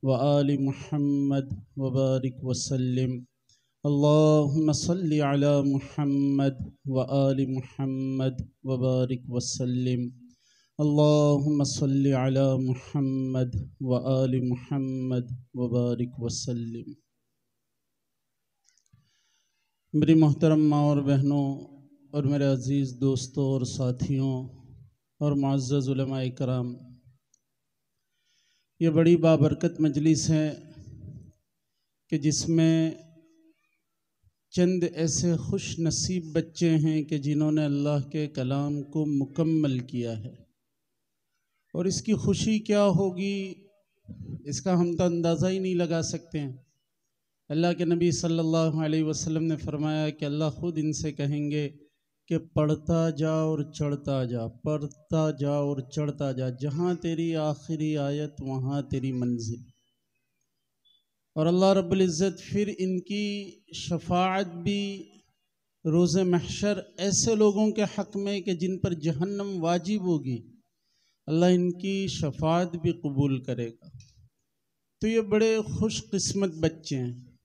व आलि मुहम्मद व बारिक वसल्लिम। अल्लाहुम्मा सल्लि अला मुहम्मद व आलि मुहम्मद व बारिक वसल्लिम। अल्लाहुम्मा सल्लि अला मुहम्मद व आलि मुहम्मद व बारिक वसल्लिम। मेरी मोहतरम माँ और बहनों और मेरे अज़ीज़ दोस्तों और साथियों और मुअज़्ज़ज़ उलमा इकराम, ये बड़ी बाबरकत मजलिस है कि जिसमें चंद ऐसे खुश नसीब बच्चे हैं कि जिन्होंने अल्लाह के कलाम को मुकम्मल किया है। और इसकी खुशी क्या होगी इसका हम तो अंदाज़ा ही नहीं लगा सकते हैं। अल्लाह के नबी सल्लल्लाहु अलैहि वसल्लम ने फरमाया कि अल्लाह ख़ुद इनसे कहेंगे कि पढ़ता जा और चढ़ता जा, पढ़ता जा और चढ़ता जा, जहाँ तेरी आखिरी आयत वहाँ तेरी मंजिल। और अल्लाह रब्बुल इज़्ज़त फिर इनकी शफाअत भी रोज़े महशर ऐसे लोगों के हक़ में कि जिन पर जहन्नम वाजिब होगी, अल्लाह इनकी शफाअत भी कबूल करेगा। तो ये बड़े खुश किस्मत बच्चे हैं।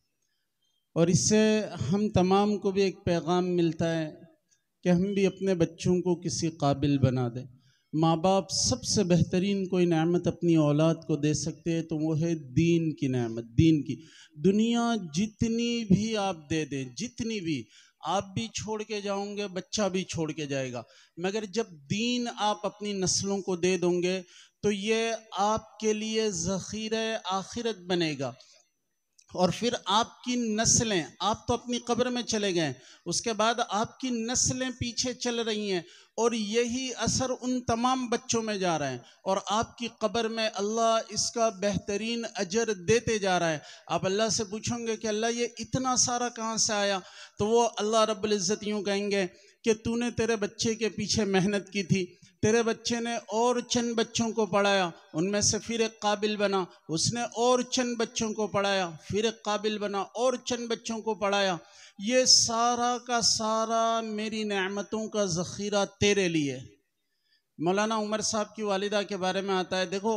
और इससे हम तमाम को भी एक पैगाम मिलता है कि हम भी अपने बच्चों को किसी काबिल बना दें। माँ बाप सबसे बेहतरीन कोई नेमत अपनी औलाद को दे सकते हैं तो वो है दीन की नेमत। दीन की दुनिया जितनी भी आप दे दें, जितनी भी आप भी छोड़ के जाओगे, बच्चा भी छोड़ के जाएगा, मगर जब दीन आप अपनी नस्लों को दे दोगे तो ये आपके लिए ज़ख़ीरे आखिरत बनेगा। और फिर आपकी नस्लें, आप तो अपनी कब्र में चले गए, उसके बाद आपकी नस्लें पीछे चल रही हैं और यही असर उन तमाम बच्चों में जा रहा है और आपकी कब्र में अल्लाह इसका बेहतरीन अजर देते जा रहा है। आप अल्लाह से पूछोगे कि अल्लाह ये इतना सारा कहाँ से आया, तो वो अल्लाह रब्बुल इज़्ज़त यूँ कहेंगे कि तूने तेरे बच्चे के पीछे मेहनत की थी, तेरे बच्चे ने और चंद बच्चों को पढ़ाया, उनमें से फिर एक काबिल बना, उसने और चंद बच्चों को पढ़ाया, फिर एक काबिल बना, और चंद बच्चों को पढ़ाया। ये सारा का सारा मेरी नेमतों का ज़ख़ीरा तेरे लिए। मौलाना उमर साहब की वालिदा के बारे में आता है, देखो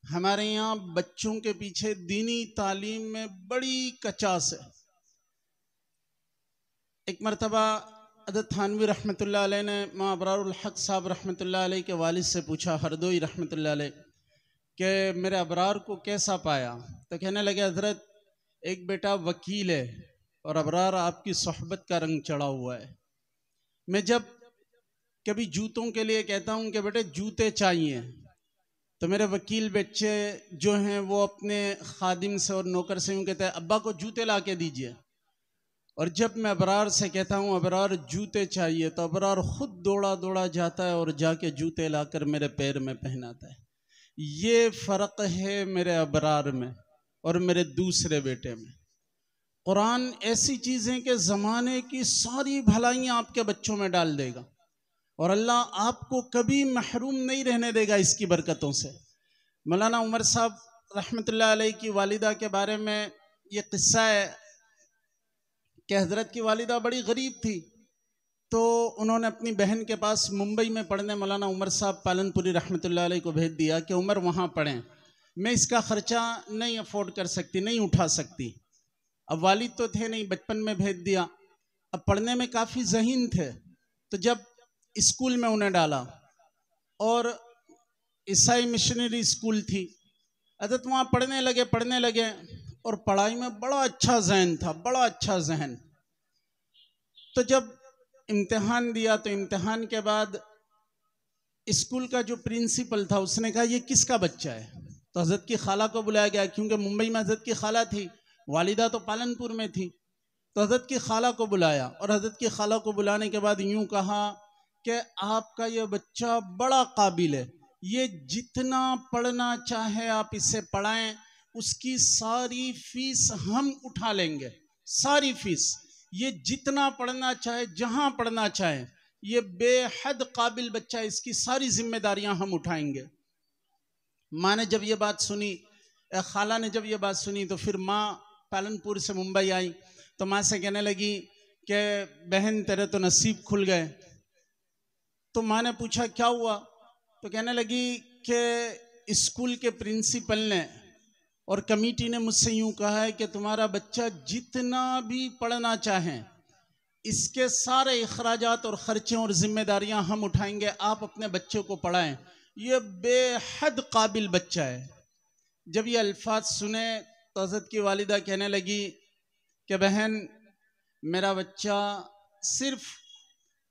हमारे यहाँ बच्चों के पीछे दीनी तालीम में बड़ी कचास है। एक मरतबा अदद थानवी रहमतुल्लाह अलैह ने माँ अबरारुल हक साहब रहमतुल्लाह अलैह के वालिद से पूछा, हरदोई रहमतुल्लाह अलैह, कि मेरे अबरार को कैसा पाया? तो कहने लगे हज़रत एक बेटा वकील है और अबरार आपकी सोहबत का रंग चढ़ा हुआ है। मैं जब कभी जूतों के लिए कहता हूँ कि बेटे जूते चाहिए, तो मेरे वकील बच्चे जो हैं वो अपने खादिम से और नौकर से यूँ कहते हैं अब्बा को जूते ला के दीजिए। और जब मैं अबरार से कहता हूँ अबरार जूते चाहिए, तो अबरार खुद दौड़ा दौड़ा जाता है और जाके जूते लाकर मेरे पैर में पहनाता है। ये फ़र्क है मेरे अबरार में और मेरे दूसरे बेटे में। कुरान ऐसी चीज़ें कि ज़माने की सारी भलाइयाँ आपके बच्चों में डाल देगा और अल्लाह आपको कभी महरूम नहीं रहने देगा इसकी बरकतों से। मौलाना उमर साहब रहमतुल्लाह अलैह की वालिदा के बारे में ये किस्सा है कि हज़रत की वालिदा बड़ी गरीब थी, तो उन्होंने अपनी बहन के पास मुंबई में पढ़ने मौलाना उमर साहब पालनपुरी रहमतुल्लाह अलैह को भेज दिया कि उमर वहाँ पढ़ें, मैं इसका ख़र्चा नहीं अफोर्ड कर सकती, नहीं उठा सकती। अब वालिद तो थे नहीं, बचपन में भेज दिया। अब पढ़ने में काफ़ी ज़हीन थे, तो जब स्कूल में उन्हें डाला और ईसाई मिशनरी स्कूल थी, अदत वहाँ पढ़ने लगे और पढ़ाई में बड़ा अच्छा जहन था, बड़ा अच्छा जहन। तो जब इम्तिहान दिया तो इम्तिहान के बाद स्कूल का जो प्रिंसिपल था उसने कहा ये किसका बच्चा है? तो हज़रत की खाला को बुलाया गया, क्योंकि मुंबई में हज़रत की खाला थी, वालिदा तो पालनपुर में थी। तो हज़रत की खाला को बुलाया और हज़रत की खाला को बुलाने के बाद यूँ कहा कि आपका ये बच्चा बड़ा काबिल है, ये जितना पढ़ना चाहे आप इसे पढ़ाएं, उसकी सारी फीस हम उठा लेंगे, सारी फीस। ये जितना पढ़ना चाहे, जहाँ पढ़ना चाहे, ये बेहद काबिल बच्चा है, इसकी सारी जिम्मेदारियां हम उठाएंगे। माँ ने जब ये बात सुनी, खाला ने जब ये बात सुनी, तो फिर माँ पालनपुर से मुंबई आई तो माँ से कहने लगी कि बहन तेरे तो नसीब खुल गए। तो माँ ने पूछा क्या हुआ? तो कहने लगी कि स्कूल के प्रिंसिपल ने और कमेटी ने मुझसे यूँ कहा है कि तुम्हारा बच्चा जितना भी पढ़ना चाहे, इसके सारे अखराजात और ख़र्चे और ज़िम्मेदारियाँ हम उठाएंगे, आप अपने बच्चे को पढ़ाएं, ये बेहद काबिल बच्चा है। जब ये अल्फाज सुने तो हज़रत की वालिदा कहने लगी कि बहन मेरा बच्चा सिर्फ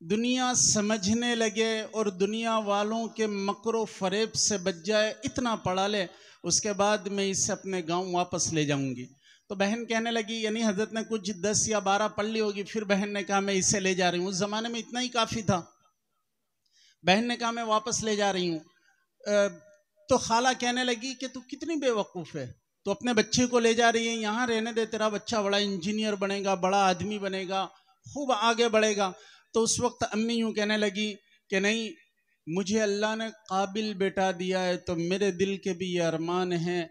दुनिया समझने लगे और दुनिया वालों के मकरो फ़रेब से बच जाए, इतना पढ़ा ले, उसके बाद मैं इसे अपने गांव वापस ले जाऊंगी। तो बहन कहने लगी, यानी हज़रत ने कुछ 10 या 12 पढ़ ली होगी, फिर बहन ने कहा मैं इसे ले जा रही हूँ। उस ज़माने में इतना ही काफ़ी था। बहन ने कहा मैं वापस ले जा रही हूँ। तो खाला कहने लगी कि तू कितनी बेवकूफ़ है, तो अपने बच्चे को ले जा रही है, यहाँ रहने दे, तेरा बच्चा बड़ा इंजीनियर बनेगा, बड़ा आदमी बनेगा, खूब आगे बढ़ेगा। तो उस वक्त अम्मी यूँ कहने लगी कि नहीं, मुझे अल्लाह ने काबिल बेटा दिया है, तो मेरे दिल के भी ये अरमान है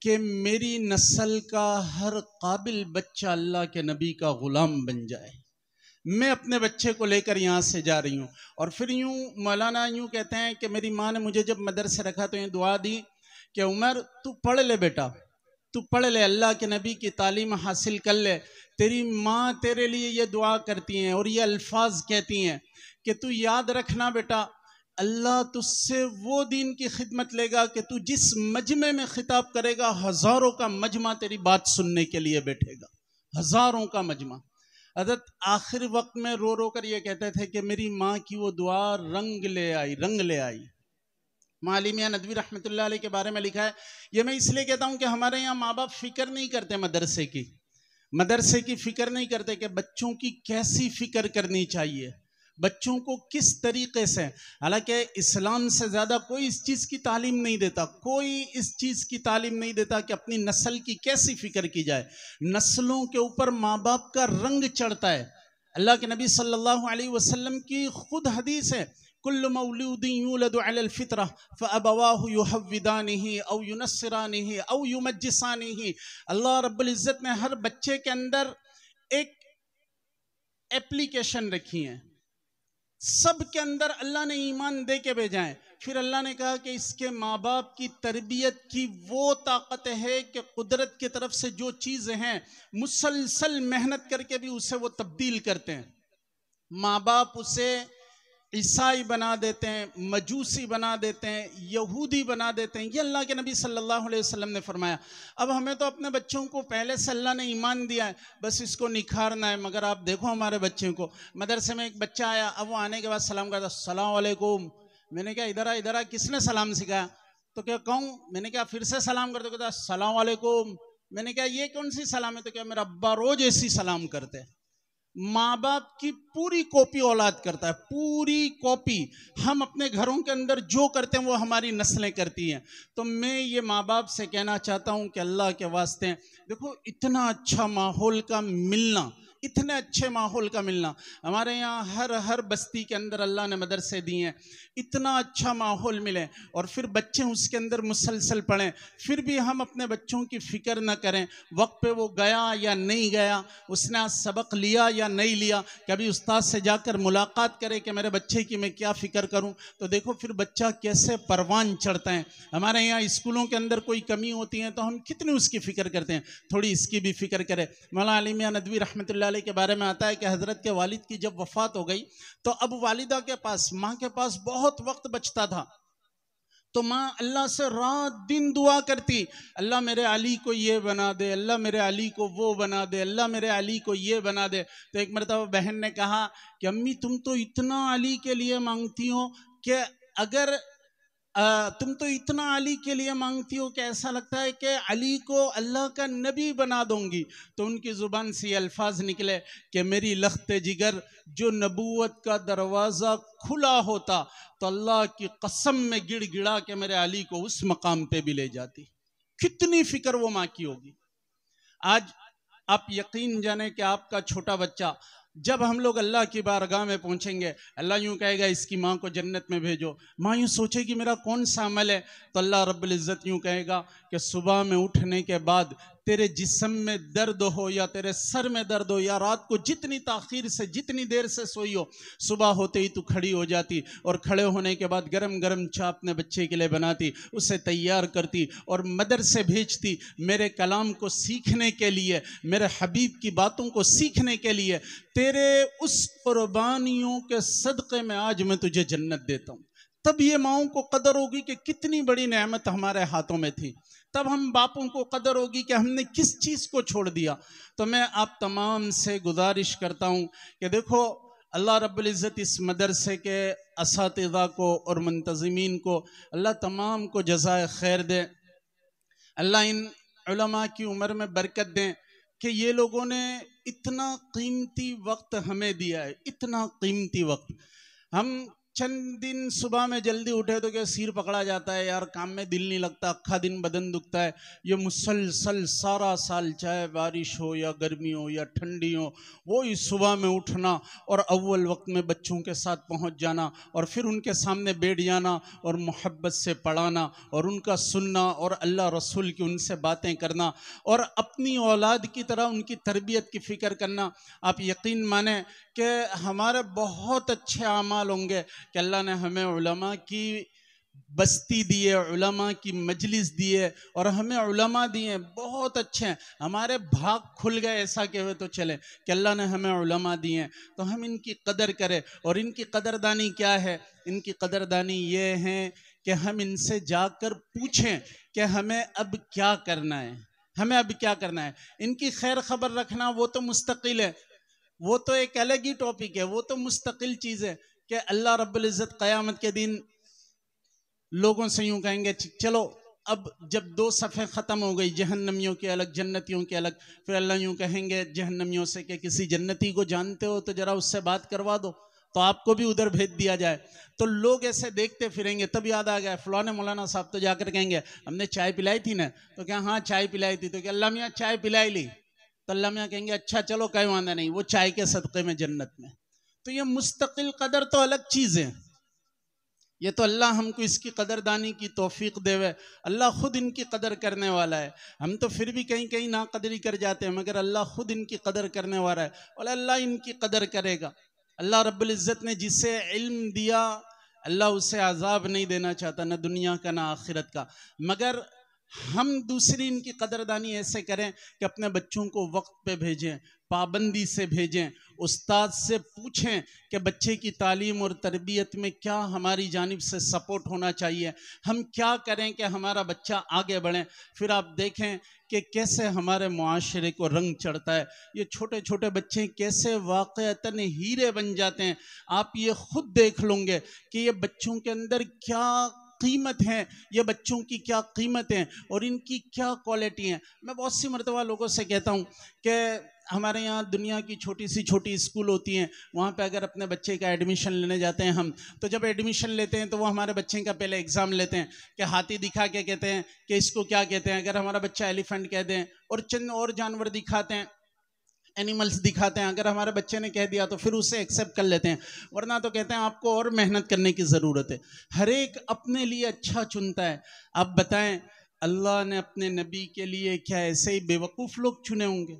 कि मेरी नस्ल का हर काबिल बच्चा अल्लाह के नबी का ग़ुलाम बन जाए। मैं अपने बच्चे को लेकर यहाँ से जा रही हूँ। और फिर यूँ मौलाना यूँ कहते हैं कि मेरी माँ ने मुझे जब मदरसे रखा तो ये दुआ दी कि उमर तू पढ़ ले बेटा, तू पढ़ ले, अल्लाह के नबी की तालीम हासिल कर ले। तेरी माँ तेरे लिए ये दुआ करती हैं और ये अल्फाज कहती हैं कि तू याद रखना बेटा, अल्लाह तुझसे वो दीन की खिदमत लेगा कि तू जिस मजमे में खिताब करेगा हज़ारों का मजमा तेरी बात सुनने के लिए बैठेगा, हज़ारों का मजमा। हज़रत आखिर वक्त में रो रो कर ये कहते थे कि मेरी माँ की वो दुआ रंग ले आई, रंग ले आई। मौलवी मियां नदवी रहमतुल्लाह अलैह के बारे में लिखा है, ये मैं इसलिए कहता हूँ कि हमारे यहाँ माँ बाप फिक्र नहीं करते मदरसे की फिक्र नहीं करते कि बच्चों की कैसी फिक्र करनी चाहिए, बच्चों को किस तरीके से। हालांकि इस्लाम से ज़्यादा कोई इस चीज़ की तालीम नहीं देता, कोई इस चीज़ की तालीम नहीं देता कि अपनी नस्ल की कैसी फ़िक्र की जाए। नस्लों के ऊपर माँ बाप का रंग चढ़ता है। अल्लाह के नबी सल्लल्लाहु अलैहि वसल्लम की खुद हदीस है, कुल्लु मौलूदिन यूलदु अलल फितरा फअबवाहु युहव्विदानिही औ युनस्सिरानिही औ युमज्जिसानिही। अल्लाह रब्बुल इज़्ज़त ने हर बच्चे के अंदर एक एप्लीकेशन रखी है, सब के अंदर अल्लाह ने ईमान दे के भेजा है। फिर अल्लाह ने कहा कि इसके माँ बाप की तरबियत की वो ताकत है कि कुदरत की तरफ से जो चीज़ें हैं मुसलसल मेहनत करके भी उसे वो तब्दील करते हैं। माँ बाप उसे ईसाई बना देते हैं, मजूसी बना देते हैं, यहूदी बना देते हैं। ये अल्लाह के नबी सल्लल्लाहु अलैहि वसल्लम ने फरमाया। अब हमें तो अपने बच्चों को पहले से अल्लाह ने ईमान दिया है, बस इसको निखारना है। मगर आप देखो हमारे बच्चों को, मदरसे में एक बच्चा आया, अब वो आने के बाद सलाम करता, अस्सलाम वालेकुम। मैंने कहा इधर आ, किसने सलाम सिखाया? तो क्या कहूँ? मैंने कहा फिर से सलाम कर दो, कहता अस्सलाम वालेकुम। मैंने कहा ये कौन सी सलाम है? तो क्या मेरा अब्बा रोज ऐसी सलाम करते हैं। माँ बाप की पूरी कॉपी औलाद करता है, पूरी कॉपी। हम अपने घरों के अंदर जो करते हैं वो हमारी नस्लें करती हैं। तो मैं ये माँ बाप से कहना चाहता हूँ कि अल्लाह के वास्ते देखो, इतना अच्छा माहौल का मिलना, इतने अच्छे माहौल का मिलना। हमारे यहाँ हर बस्ती के अंदर अल्लाह ने मदरसे दिए हैं, इतना अच्छा माहौल मिले और फिर बच्चे उसके अंदर मुसलसल पढ़ें। फिर भी हम अपने बच्चों की फ़िक्र न करें वक्त पे वो गया या नहीं गया, उसने आज सबक लिया या नहीं लिया। कभी उस्ताद से जाकर मुलाकात करे कि मेरे बच्चे की मैं क्या फ़िक्र करूं, तो देखो फिर बच्चा कैसे परवान चढ़ता है। हमारे यहाँ स्कूलों के अंदर कोई कमी होती है तो हम कितनी उसकी फ़िक्र करते हैं, थोड़ी इसकी भी फ़िक्र करें। मौलाना अली मियां नदवी रहमतुल्लाह अलैह के बारे में आता है कि हज़रत के वालिद की जब वफ़ात हो गई तो अब वालिदा के पास, माँ के पास बहुत वक्त बचता था। तो माँ अल्लाह से रात दिन दुआ करती, अल्लाह मेरे अली को ये बना दे, अल्लाह मेरे अली को वो बना दे, अल्लाह मेरे अली को ये बना दे। तो एक मरतबा बहन ने कहा कि अम्मी तुम तो इतना अली के लिए मांगती हो कि अगर तुम तो इतना अली के लिए मांगती हो कि ऐसा लगता है कि अली को अल्लाह का नबी बना दूंगी। तो उनकी ज़ुबान से ये अल्फाज निकले कि मेरी लख्ते जिगर, जो नबूवत का दरवाज़ा खुला होता तो अल्लाह की कसम में गिड़गिड़ा के मेरे अली को उस मकाम पे भी ले जाती। कितनी फ़िक्र वो माँ की होगी। आज आप यकीन जाने कि आपका छोटा बच्चा, जब हम लोग अल्लाह की बारगाह में पहुंचेंगे, अल्लाह यूं कहेगा इसकी माँ को जन्नत में भेजो। माँ यूं सोचेगी मेरा कौन सा अमल है, तो अल्लाह रब्बुल इज़्ज़त यूं कहेगा कि सुबह में उठने के बाद तेरे जिस्म में दर्द हो या तेरे सर में दर्द हो या रात को जितनी ताख़ीर से, जितनी देर से सोई हो, सुबह होते ही तू खड़ी हो जाती और खड़े होने के बाद गरम गरम चाय अपने बच्चे के लिए बनाती, उसे तैयार करती और मदरसे भेजती मेरे कलाम को सीखने के लिए, मेरे हबीब की बातों को सीखने के लिए। तेरे उस कुर्बानियों के सदक़े में आज मैं तुझे जन्नत देता हूँ। तब ये माओं को कदर होगी कि कितनी बड़ी नेमत हमारे हाथों में थी। तब हम बापों को कदर होगी कि हमने किस चीज़ को छोड़ दिया। तो मैं आप तमाम से गुजारिश करता हूँ कि देखो, अल्लाह रब्बुल इज़्ज़त इस मदरसे के असातिज़ा को और मुंतज़िमीन को अल्लाह तमाम को जज़ाए खैर दे। अल्लाह इन उलमा की उम्र में बरकत दें कि ये लोगों ने इतना कीमती वक्त हमें दिया है, इतना कीमती वक्त। हम चंद दिन सुबह में जल्दी उठे तो क्या सिर पकड़ा जाता है यार, काम में दिल नहीं लगता, अक्खा दिन बदन दुखता है। ये मुसलसल सारा साल, चाहे बारिश हो या गर्मी हो या ठंडी हो, वो ही सुबह में उठना और अव्वल वक्त में बच्चों के साथ पहुंच जाना और फिर उनके सामने बैठ जाना और मोहब्बत से पढ़ाना और उनका सुनना और अल्लाह रसूल की उनसे बातें करना और अपनी औलाद की तरह उनकी तरबियत की फ़िक्र करना। आप यकीन माने कि हमारे बहुत अच्छे आमाल होंगे कि अल्लाह ने हमें उलमा की बस्ती दी है, उलमा की मजलिस दी है और हमें उलमा दिए हैं, बहुत अच्छे हैं। हमारे भाग खुल गए ऐसा कहे तो चले कि अल्लाह ने हमें उलमा दिए हैं, तो हम इनकी कदर करें। और इनकी कदरदानी क्या है? इनकी कदरदानी ये है कि हम इनसे जाकर पूछें कि हमें अब क्या करना है, हमें अब क्या करना है। इनकी खैर खबर रखना वो तो मुस्तकिल है, वो तो एक अलग ही टॉपिक है, वो तो मुस्तकिल चीज़ है कि अल्लाह रब्बुल इज़्ज़त क़यामत के दिन लोगों से यूं कहेंगे चलो अब जब 2 सफ़े ख़त्म हो गई, जहन्नमियों के अलग जन्नतियों के अलग, फिर अल्लाह यूं कहेंगे जहन्नमियों से कि किसी जन्नती को जानते हो तो ज़रा उससे बात करवा दो, तो आपको भी उधर भेज दिया जाए। तो लोग ऐसे देखते फिरेंगे। तब याद आ गया फलाने मौलाना साहब तो जाकर कहेंगे हमने चाय पिलाई थी ना, तो क्या हाँ चाय पिलाई थी, तो क्या अल्लाह मियाँ चाय पिलाई ली, तो अल्लाह मियाँ कहेंगे अच्छा चलो कोई वादा नहीं, वो चाय के सदक़े में जन्नत में। तो ये मुस्तकिल कदर तो अलग चीज़ है, ये तो अल्लाह हमको इसकी कदरदानी की तौफीक देवे। अल्लाह खुद इनकी कदर करने वाला है, हम तो फिर भी कहीं कहीं नाकदरी कर जाते हैं, मगर अल्लाह खुद इनकी कदर करने वाला है और अल्लाह इनकी कदर करेगा। अल्लाह रब्बुल इज़्ज़त ने जिसे इल्म दिया अल्लाह उसे अजाब नहीं देना चाहता, न दुनिया का ना आखिरत का। मगर हम दूसरी इनकी कदरदानी ऐसे करें कि अपने बच्चों को वक्त पे भेजें, पाबंदी से भेजें, उस्ताद से पूछें कि बच्चे की तालीम और तरबियत में क्या हमारी जानिब से सपोर्ट होना चाहिए, हम क्या करें कि हमारा बच्चा आगे बढ़े। फिर आप देखें कि कैसे हमारे मुआशरे को रंग चढ़ता है, ये छोटे छोटे बच्चे कैसे वाक़अतन हीरे बन जाते हैं। आप ये खुद देख लोगे कि ये बच्चों के अंदर क्या कीमत है, ये बच्चों की क्या कीमत है और इनकी क्या क्वालिटी है। मैं बहुत सी मरतबा लोगों से कहता हूँ कि हमारे यहाँ दुनिया की छोटी सी छोटी स्कूल होती हैं, वहाँ पे अगर अपने बच्चे का एडमिशन लेने जाते हैं हम, तो जब एडमिशन लेते हैं तो वो हमारे बच्चे का पहले एग्ज़ाम लेते हैं कि हाथी दिखा के कहते हैं कि इसको क्या कहते हैं। अगर हमारा बच्चा एलिफेंट कह दें और चंद और जानवर दिखाते हैं, एनिमल्स दिखाते हैं, अगर हमारे बच्चे ने कह दिया तो फिर उसे एक्सेप्ट कर लेते हैं, वरना तो कहते हैं आपको और मेहनत करने की ज़रूरत है। हर एक अपने लिए अच्छा चुनता है। आप बताएं अल्लाह ने अपने नबी के लिए क्या ऐसे ही बेवकूफ़ लोग चुने होंगे?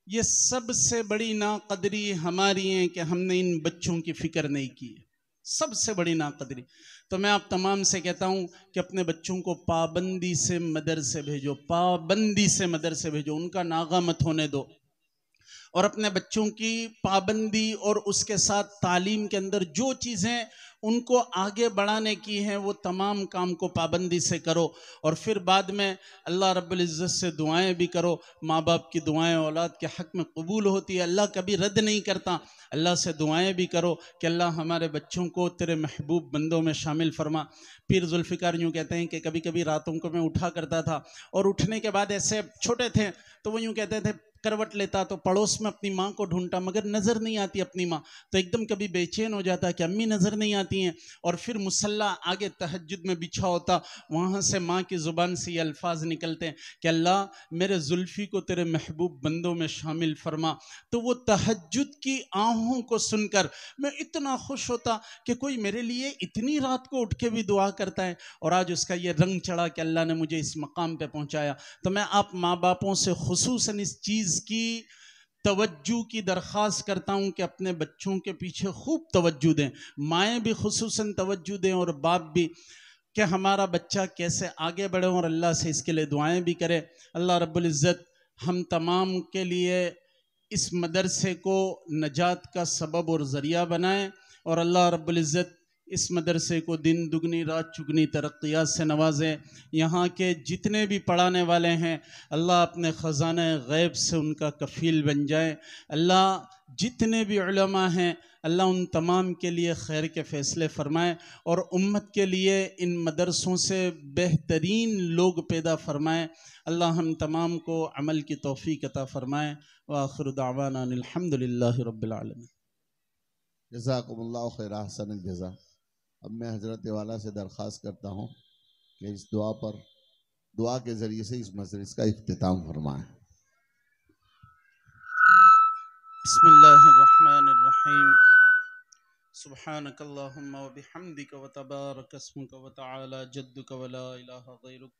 ये सबसे बड़ी नाकदरी हमारी है कि हमने इन बच्चों की फ़िक्र नहीं की है, सबसे बड़ी नाकदरी। तो मैं आप तमाम से कहता हूँ कि अपने बच्चों को पाबंदी से मदरसे भेजो, पाबंदी से मदरसे भेजो, उनका नागा मत होने दो। और अपने बच्चों की पाबंदी और उसके साथ तालीम के अंदर जो चीज़ें उनको आगे बढ़ाने की हैं वो तमाम काम को पाबंदी से करो। और फिर बाद में अल्लाह रब्बुल इज़्ज़त से दुआएं भी करो। माँ बाप की दुआएं औलाद के हक़ में कबूल होती है, अल्लाह कभी रद्द नहीं करता। अल्लाह से दुआएं भी करो कि अल्लाह हमारे बच्चों को तेरे महबूब बंदों में शामिल फरमा। पीर जुल्फ़िकार यूँ कहते हैं कि कभी कभी रातों को मैं उठा करता था और उठने के बाद ऐसे छोटे थे तो वो यूँ कहते थे, करवट लेता तो पड़ोस में अपनी माँ को ढूंढता मगर नज़र नहीं आती अपनी माँ, तो एकदम कभी बेचैन हो जाता कि अम्मी नज़र नहीं आती हैं। और फिर मुसल्ला आगे तहज्जुद में बिछा होता, वहाँ से माँ की ज़ुबान से ये अल्फाज निकलते हैं कि अल्लाह मेरे जुल्फ़ी को तेरे महबूब बंदों में शामिल फरमा। तो वो तहज्जुद की आहों को सुनकर मैं इतना खुश होता कि कोई मेरे लिए इतनी रात को उठ के भी दुआ करता है। और आज उसका ये रंग चढ़ा कि अल्लाह ने मुझे इस मकाम पे पहुँचाया। तो मैं आप माँ बापों से खुसूसन इस चीज़ की तवज्जो की दरख्वास्त करता हूँ कि अपने बच्चों के पीछे खूब तवज्जो दें, माएँ भी खुसूसन तवज्जो दें और बाप भी, कि हमारा बच्चा कैसे आगे बढ़े और अल्लाह से इसके लिए दुआएं भी करें। अल्लाह रब्बुल इज़्ज़त हम तमाम के लिए इस मदरसे को नजात का सबब और ज़रिया बनाए और अल्लाह रब्बुल इज़्ज़त इस मदरसे को दिन दुगनी रात चुगनी तरक्कियात से नवाजें। यहाँ के जितने भी पढ़ाने वाले हैं अल्लाह अपने ख़ज़ाने ग़ैब से उनका कफ़ील बन जाए। अल्लाह जितने भी उलमा हैं अल्लाह उन तमाम के लिए खैर के फ़ैसले फ़रमाए और उम्मत के लिए इन मदरसों से बेहतरीन लोग पैदा फ़रमाए। अल्लाह हम तमाम को अमल की तौफ़ीक़ अता फ़रमाए। व आखिर दावाना अल्हम्दुलिल्लाहि रब्बिल आलमीन।
जज़ाकुमुल्लाहु खैरा अहसनुल जज़ा। अब मैं हज़रत वाला से दरख्वास्त करता हूँ कि इस दुआ के ज़रिए से इस मजलिस का इख्तिताम फरमाएं।
बिस्मिल्लाहिर्रहमानिर्रहीम। सुब्हानकल्लाहुम्मा व बिहम्दिका व तबारक अस्मुका व तआला जद्दुका व ला इलाहा गैरुक।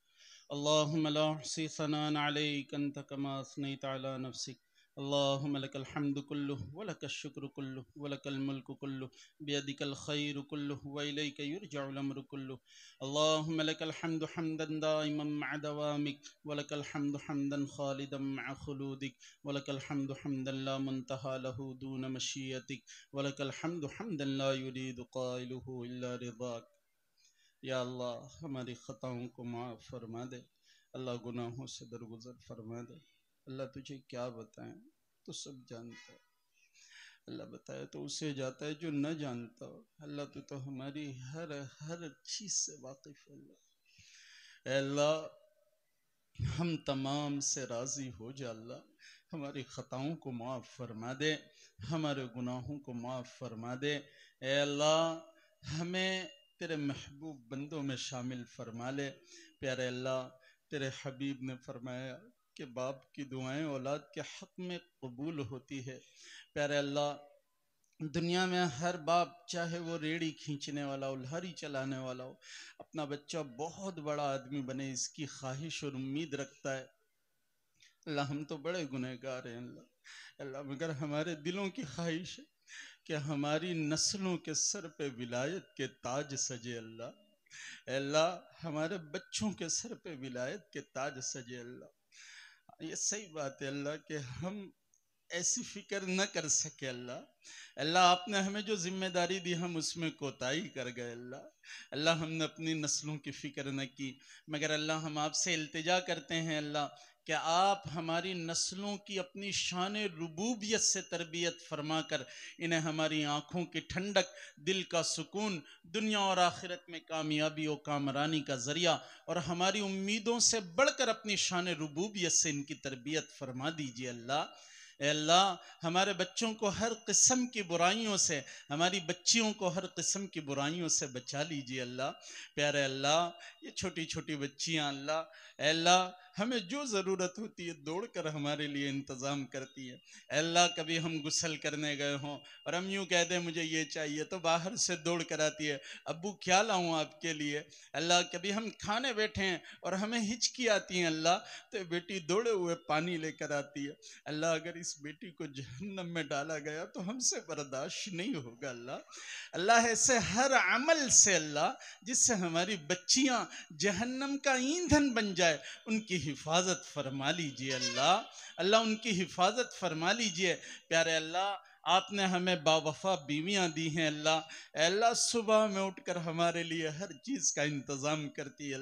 अल्लाहुम्मा ला उहसी सनाअन अलैका अंता कमा असनैता अला नफ्सिक अल्लाहुम्मा लकल हम्दु कुल्लुहु व लकश शुक्र कुल्लुहु व लकल मुल्कु कुल्लुहु बियदिकल खैरु कुल्लुहु व इलैका युरजउल अम्रु कुल्लुहु अल्लाहुम्मा लकल हम्दु हम्दन दाइमन मअ दवामिक व लकल हम्दु हम्दन खालिदन मअ खुलूदिक व लकल हम्दु हम्दन ला मुंतहा लहु दून मशीयतिक व लकल हम्दु हम्दन ला युरीदु काइलुहु इल्ला रिदाक। या अल्लाह हमारी खताओं को माफ़ फरमा दे, अल्लाह गुनाहों से दरगुजर फरमा दे। अल्लाह तुझे क्या बताएं, तो सब जानता है। अल्लाह बताए तो उसे जाता है जो न जानता हो। अल्लाह तू तो हमारी हर हर चीज़ से वाकिफ़ है। अल्लाह हम तमाम से राज़ी हो जा। अल्लाह हमारी ख़ताओं को माफ़ फरमा दे, हमारे गुनाहों को माफ़ फरमा दे। अल्लाह हमें तेरे महबूब बंदों में शामिल फरमा ले। प्यारे अल्लाह, तेरे हबीब ने फरमाया कि बाप की दुआएं औलाद के हक़ में कबूल होती है। प्यारे अल्लाह, दुनिया में हर बाप, चाहे वो रेड़ी खींचने वाला हो, लहरी चलाने वाला हो, अपना बच्चा बहुत बड़ा आदमी बने इसकी ख्वाहिश और उम्मीद रखता है। अल्लाह हम तो बड़े गुनहगार हैं अल्लाह, मगर हमारे दिलों की ख्वाहिश है कि हमारी नस्लों के सर पे विलायत के ताज सजे। अल्लाह हमारे बच्चों के सर पे विलायत के ताज सजे। अल्लाह ये सही बात है अल्लाह कि हम ऐसी फिक्र न कर सके। अल्लाह आपने हमें जो जिम्मेदारी दी हम उसमें कोताही कर गए। अल्लाह हमने अपनी नस्लों की फिक्र न की, मगर अल्लाह हम आपसे इल्तिजा करते हैं अल्लाह कि आप हमारी नस्लों की अपनी शान रुबूबियत से तरबियत फरमा कर इन्हें हमारी आँखों की ठंडक, दिल का सुकून, दुनिया और आखिरत में कामयाबी और कामरानी का ज़रिया और हमारी उम्मीदों से बढ़कर अपनी शान रुबूबियत से इनकी तरबियत फरमा दीजिए। अल्लाह हमारे बच्चों को हर किस्म की बुराइयों से, हमारी बच्चियों को हर किस्म की बुराइयों से बचा लीजिए। प्यारे अल्लाह, ये छोटी छोटी बच्चियाँ अल्लाह हमें जो ज़रूरत होती है दौड़कर हमारे लिए इंतज़ाम करती है। अल्लाह कभी हम गुस्ल करने गए हों और हम यूँ कह दें मुझे ये चाहिए, तो बाहर से दौड़ कर आती है, अब्बू क्या लाऊं आपके लिए। अल्लाह कभी हम खाने बैठे हैं और हमें हिचकी आती है अल्लाह, तो बेटी दौड़े हुए पानी लेकर आती है। अल्लाह अगर इस बेटी को जहन्नम में डाला गया तो हमसे बर्दाश्त नहीं होगा। अल्लाह ऐसे हर अमल से अल्लाह जिससे हमारी बच्चियाँ जहन्नम का ईंधन बन जाए उनकी हिफाजत फरमा लीजिए। अल्लाह उनकी हिफाजत फरमा लीजिए। प्यारे अल्लाह, आपने हमें बावफा बीवियाँ दी हैं अल्लाह सुबह में उठकर हमारे लिए हर चीज़ का इंतज़ाम करती है।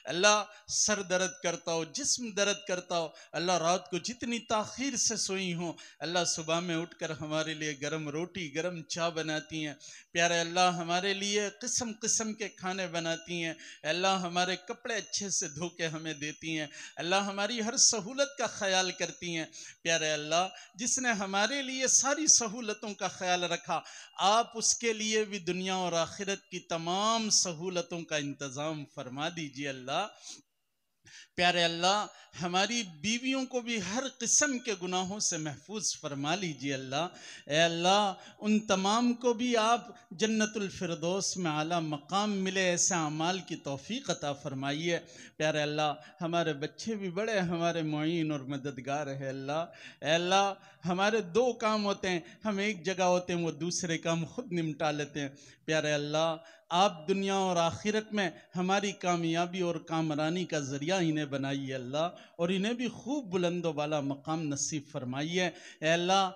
अल्लाह सर दर्द करता हो, जिस्म दर्द करता हो, अल्लाह रात को जितनी ताख़ीर से सोई हो अल्लाह सुबह में उठकर हमारे लिए गरम रोटी, गरम चाय बनाती हैं। प्यारे अल्लाह हमारे लिए किस्म किस्म के खाने बनाती हैं। अल्लाह हमारे कपड़े अच्छे से धो के हमें देती हैं। अल्लाह हमारी हर सहूलत का ख्याल करती हैं। प्यारे अल्लाह, जिसने हमारे लिए सारी सहूलतों का ख्याल रखा, आप उसके लिए भी दुनिया और आखिरत की तमाम सहूलतों का इंतज़ाम फरमा दीजिए। प्यारे अल्लाह, हमारी बीवियों को भी हर किस्म के गुनाहों से महफूज फरमा लीजिए। अल्लाह उन तमाम को भी आप जन्नतुल फिरदौस में आला मकाम मिले ऐसे अमाल की तौफीक अता फरमाइए। प्यारे अल्लाह, हमारे बच्चे भी बड़े हमारे मुईन और मददगार है। अल्लाह हमारे दो काम होते हैं, हम एक जगह होते हैं, वो दूसरे काम खुद निपटा लेते हैं। प्यारे अल्लाह, आप दुनिया और आखिरत में हमारी कामयाबी और कामरानी का ज़रिया इन्हें बनाइए अल्लाह, और इन्हें भी खूब बुलंद वाला मकाम नसीब फरमाइए। अल्लाह,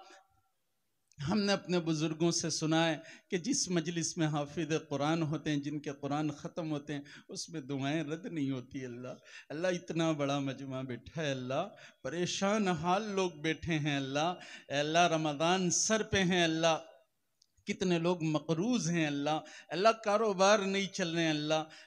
हमने अपने बुज़ुर्गों से सुना है कि जिस मजलिस में हाफिज़ कुरान होते हैं, जिनके कुरान ख़त्म होते हैं, उसमें दुआएं रद्द नहीं होती। अल्लाह इतना बड़ा मजमा बैठा है अल्लाह, परेशान हाल लोग बैठे हैं अल्लाह रमज़ान सर पे हैं अल्लाह, कितने लोग मकरूज़ हैं अल्लाह कारोबार नहीं चल रहे हैं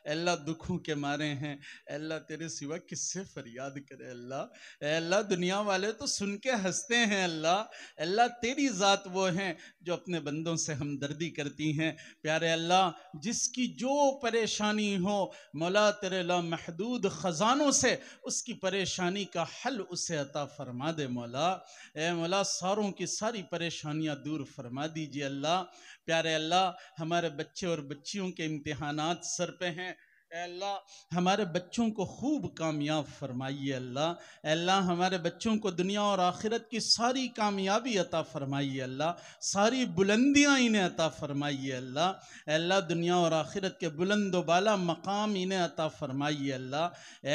अल्लाह दुखों के मारे हैं अल्लाह, तेरे सिवा किससे फरियाद करे अल्लाह दुनिया वाले तो सुन के हंसते हैं अल्लाह तेरी ज़ात वो हैं जो अपने बंदों से हमदर्दी करती हैं। प्यारे अल्लाह, जिसकी जो परेशानी हो मौला तेरे लामहदूद ख़ज़ानों से उसकी परेशानी का हल उसे अता फरमा दे मौला। ए मौला, सारों की सारी परेशानियाँ दूर फरमा दीजिए अल्लाह। प्यारे अल्लाह, हमारे बच्चे और बच्चियों के इम्तिहानात सर पे हैं अल्लाह हमारे बच्चों को खूब कामयाब फरमाइए अल्लाह। अल्लाह हमारे बच्चों को दुनिया और आखिरत की सारी कामयाबी अता फरमाइए अल्लाह, सारी बुलंदियाँ इन्हें अता फरमाइए अल्लाह। अल्लाह दुनिया और आखिरत के बुलंद व बाला मकाम इन्हें अता फरमाइए अल्लाह।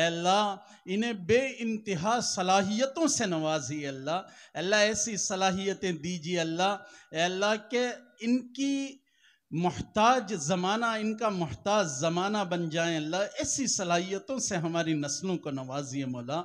अल्लाह इन्हें बे इंतहा सलाहियतों से नवाजिए अल्लाह। अल्लाह ऐसी सलाहियतें दीजिए अल्लाह, अल्लाह के इनकी मोहताज ज़माना, इनका मोहताज ज़माना बन जाए अल्लाह। ऐसी सलाहियतों से हमारी नस्लों को नवाजिए मौला।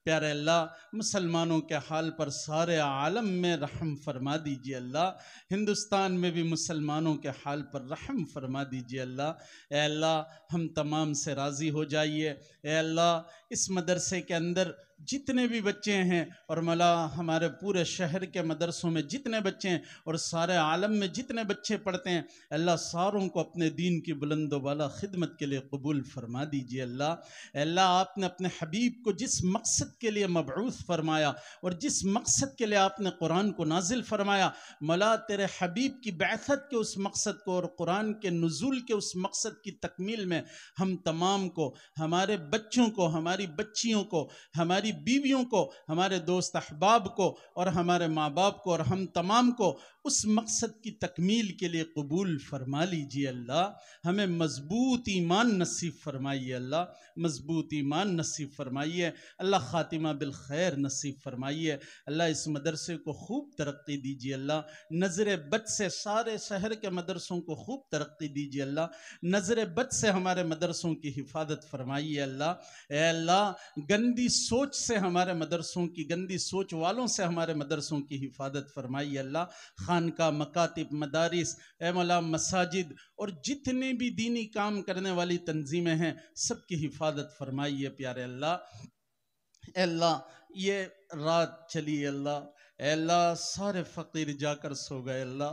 प्यारे अल्लाह मुसलमानों के हाल पर सारे आलम में रहम फरमा दीजिए अल्लाह। हिंदुस्तान में भी मुसलमानों के हाल पर रहम फरमा दीजिए अल्लाह। ए अल्लाह हम तमाम से राज़ी हो जाइए। ए अल्लाह इस मदरसे के अंदर जितने भी बच्चे हैं और मौला हमारे पूरे शहर के मदरसों में जितने बच्चे हैं और सारे आलम में जितने बच्चे पढ़ते हैं अल्लाह सारों को अपने दीन की बुलंद वाला खिदमत के लिए कबूल फरमा दीजिए अल्लाह। अल्लाह आपने अपने हबीब को जिस मकसद के लिए मबऊस फरमाया और जिस मकसद के लिए आपने कुरान को नाजिल फरमाया, मौला तेरे हबीब की बैसत के उस मकसद को और कुरान के नुज़ूल के उस मकसद की तकमील में हम तमाम को, हमारे बच्चों को, हमारी बच्चियों को, हमारी बीवियों को, हमारे दोस्त अहबाब को और हमारे माँ बाप को और हम तमाम को उस मकसद की तकमील के लिए कबूल फरमा लीजिए अल्लाह। हमें मजबूत ईमान नसीब फरमाइए अल्लाह, मजबूत ईमान नसीब फरमाइए अल्लाह। ख़ातिमा बिल खैर नसीब फरमाइए अल्लाह। इस मदरसे को खूब तरक्की दीजिए अल्लाह। नज़र बद से सारे शहर के मदरसों को खूब तरक्की दीजिए अल्लाह। नज़र बद से हमारे मदरसों की हिफाजत फरमाइए अल्लाह। ए अल्लाह गंदी सोच से हमारे मदरसों की, गंदी सोच वालों से हमारे मदरसों की हिफाजत फरमाइए अल्लाह। खानका, मकातिब, मदारिस, ए मौला मसाजिद और जितने भी दीनी काम करने वाली तंजीमें हैं सबकी हिफाजत फरमाइए प्यारे अल्लाह। अल्लाह ये रात चली अल्लाह, अल्लाह सारे फ़कीर जाकर सो गए अल्लाह।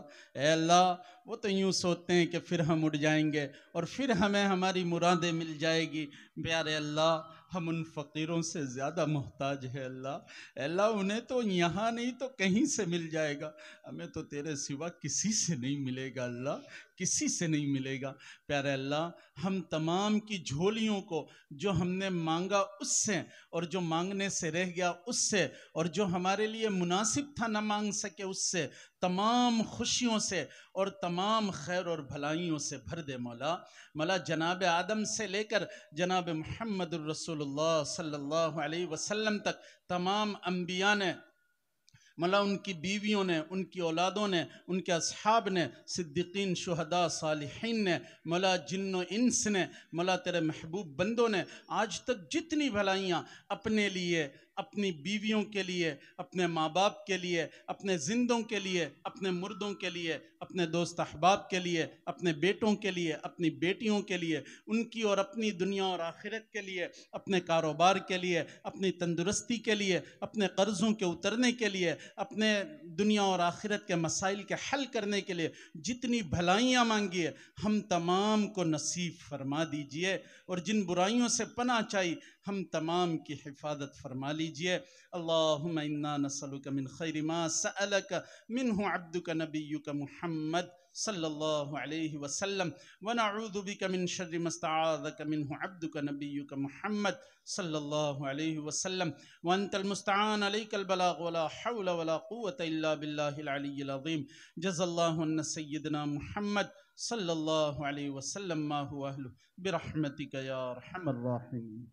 अल्लाह वो तो यूँ सोचते हैं कि फिर हम उठ जाएंगे और फिर हमें हमारी मुरादें मिल जाएगी। प्यारे अल्लाह हम उन फ़कीरों से ज़्यादा मोहताज है अल्लाह। अल्लाह उन्हें तो यहाँ नहीं तो कहीं से मिल जाएगा, हमें तो तेरे सिवा किसी से नहीं मिलेगा अल्लाह, किसी से नहीं मिलेगा। प्यारे अल्लाह हम तमाम की झोलियों को जो हमने मांगा उससे और जो मांगने से रह गया उससे और जो हमारे लिए मुनासिब था न मांग सके उससे, तमाम खुशियों से और तमाम खैर और भलाइयों से भर दे मौला। मौला जनाब आदम से लेकर जनाब मुहम्मद रसूलुल्लाह सल्लल्लाहु अलैहि वसल्लम तक तमाम अम्बिया ने, मौला उनकी बीवियों ने, उनकी औलादों ने, उनके अस्हाब ने, सिद्दीकीन, शुहदा, सालिहीन ने, मौला जिन्नो इंस ने, मौला तेरे महबूब बंदों ने आज तक जितनी भलाइयाँ अपने लिए, अपनी बीवियों के लिए, अपने माँ बाप के लिए, अपने जिंदों के लिए, अपने मुर्दों के लिए, अपने दोस्त अहबाब के लिए, अपने बेटों के लिए, अपनी बेटियों के लिए, उनकी और अपनी दुनिया और आखिरत के लिए, अपने कारोबार के लिए, अपनी तंदुरुस्ती के लिए, अपने कर्ज़ों के उतरने के लिए, अपने दुनिया और आखिरत के मसाइल के हल करने के लिए जितनी भलाइयाँ मांगी है हम तमाम को नसीब फरमा दीजिए और जिन बुराइयों से पनाह चाहिए हम तमाम की हिफाजत फरमा लीजिए। अल्लाहुम्मा इन्ना नसअलुका मिन खैरि मा सअलका मिन्हु अब्दुका नबियुका मुहम्मद सल्लल्लाहु अलैहि वसल्लम व नऊज़ु बिका मिन शर्रि मस्तआज़का मिन्हु अब्दुका नबियुका मुहम्मद सल्लल्लाहु अलैहि वसल्लम व अंतल मुस्तआन अलैकल बलाग वला हौला वला कुव्वता इल्ला बिल्लाहिल अलिय्यिल अज़ीम। जज़ल्लाहु अन्ना सय्यदना मुहम्मद सल्लल्लाहु अलैहि वसल्लम मा हुवा अहलु बिरहमतिका या अरहमर राहिमीन।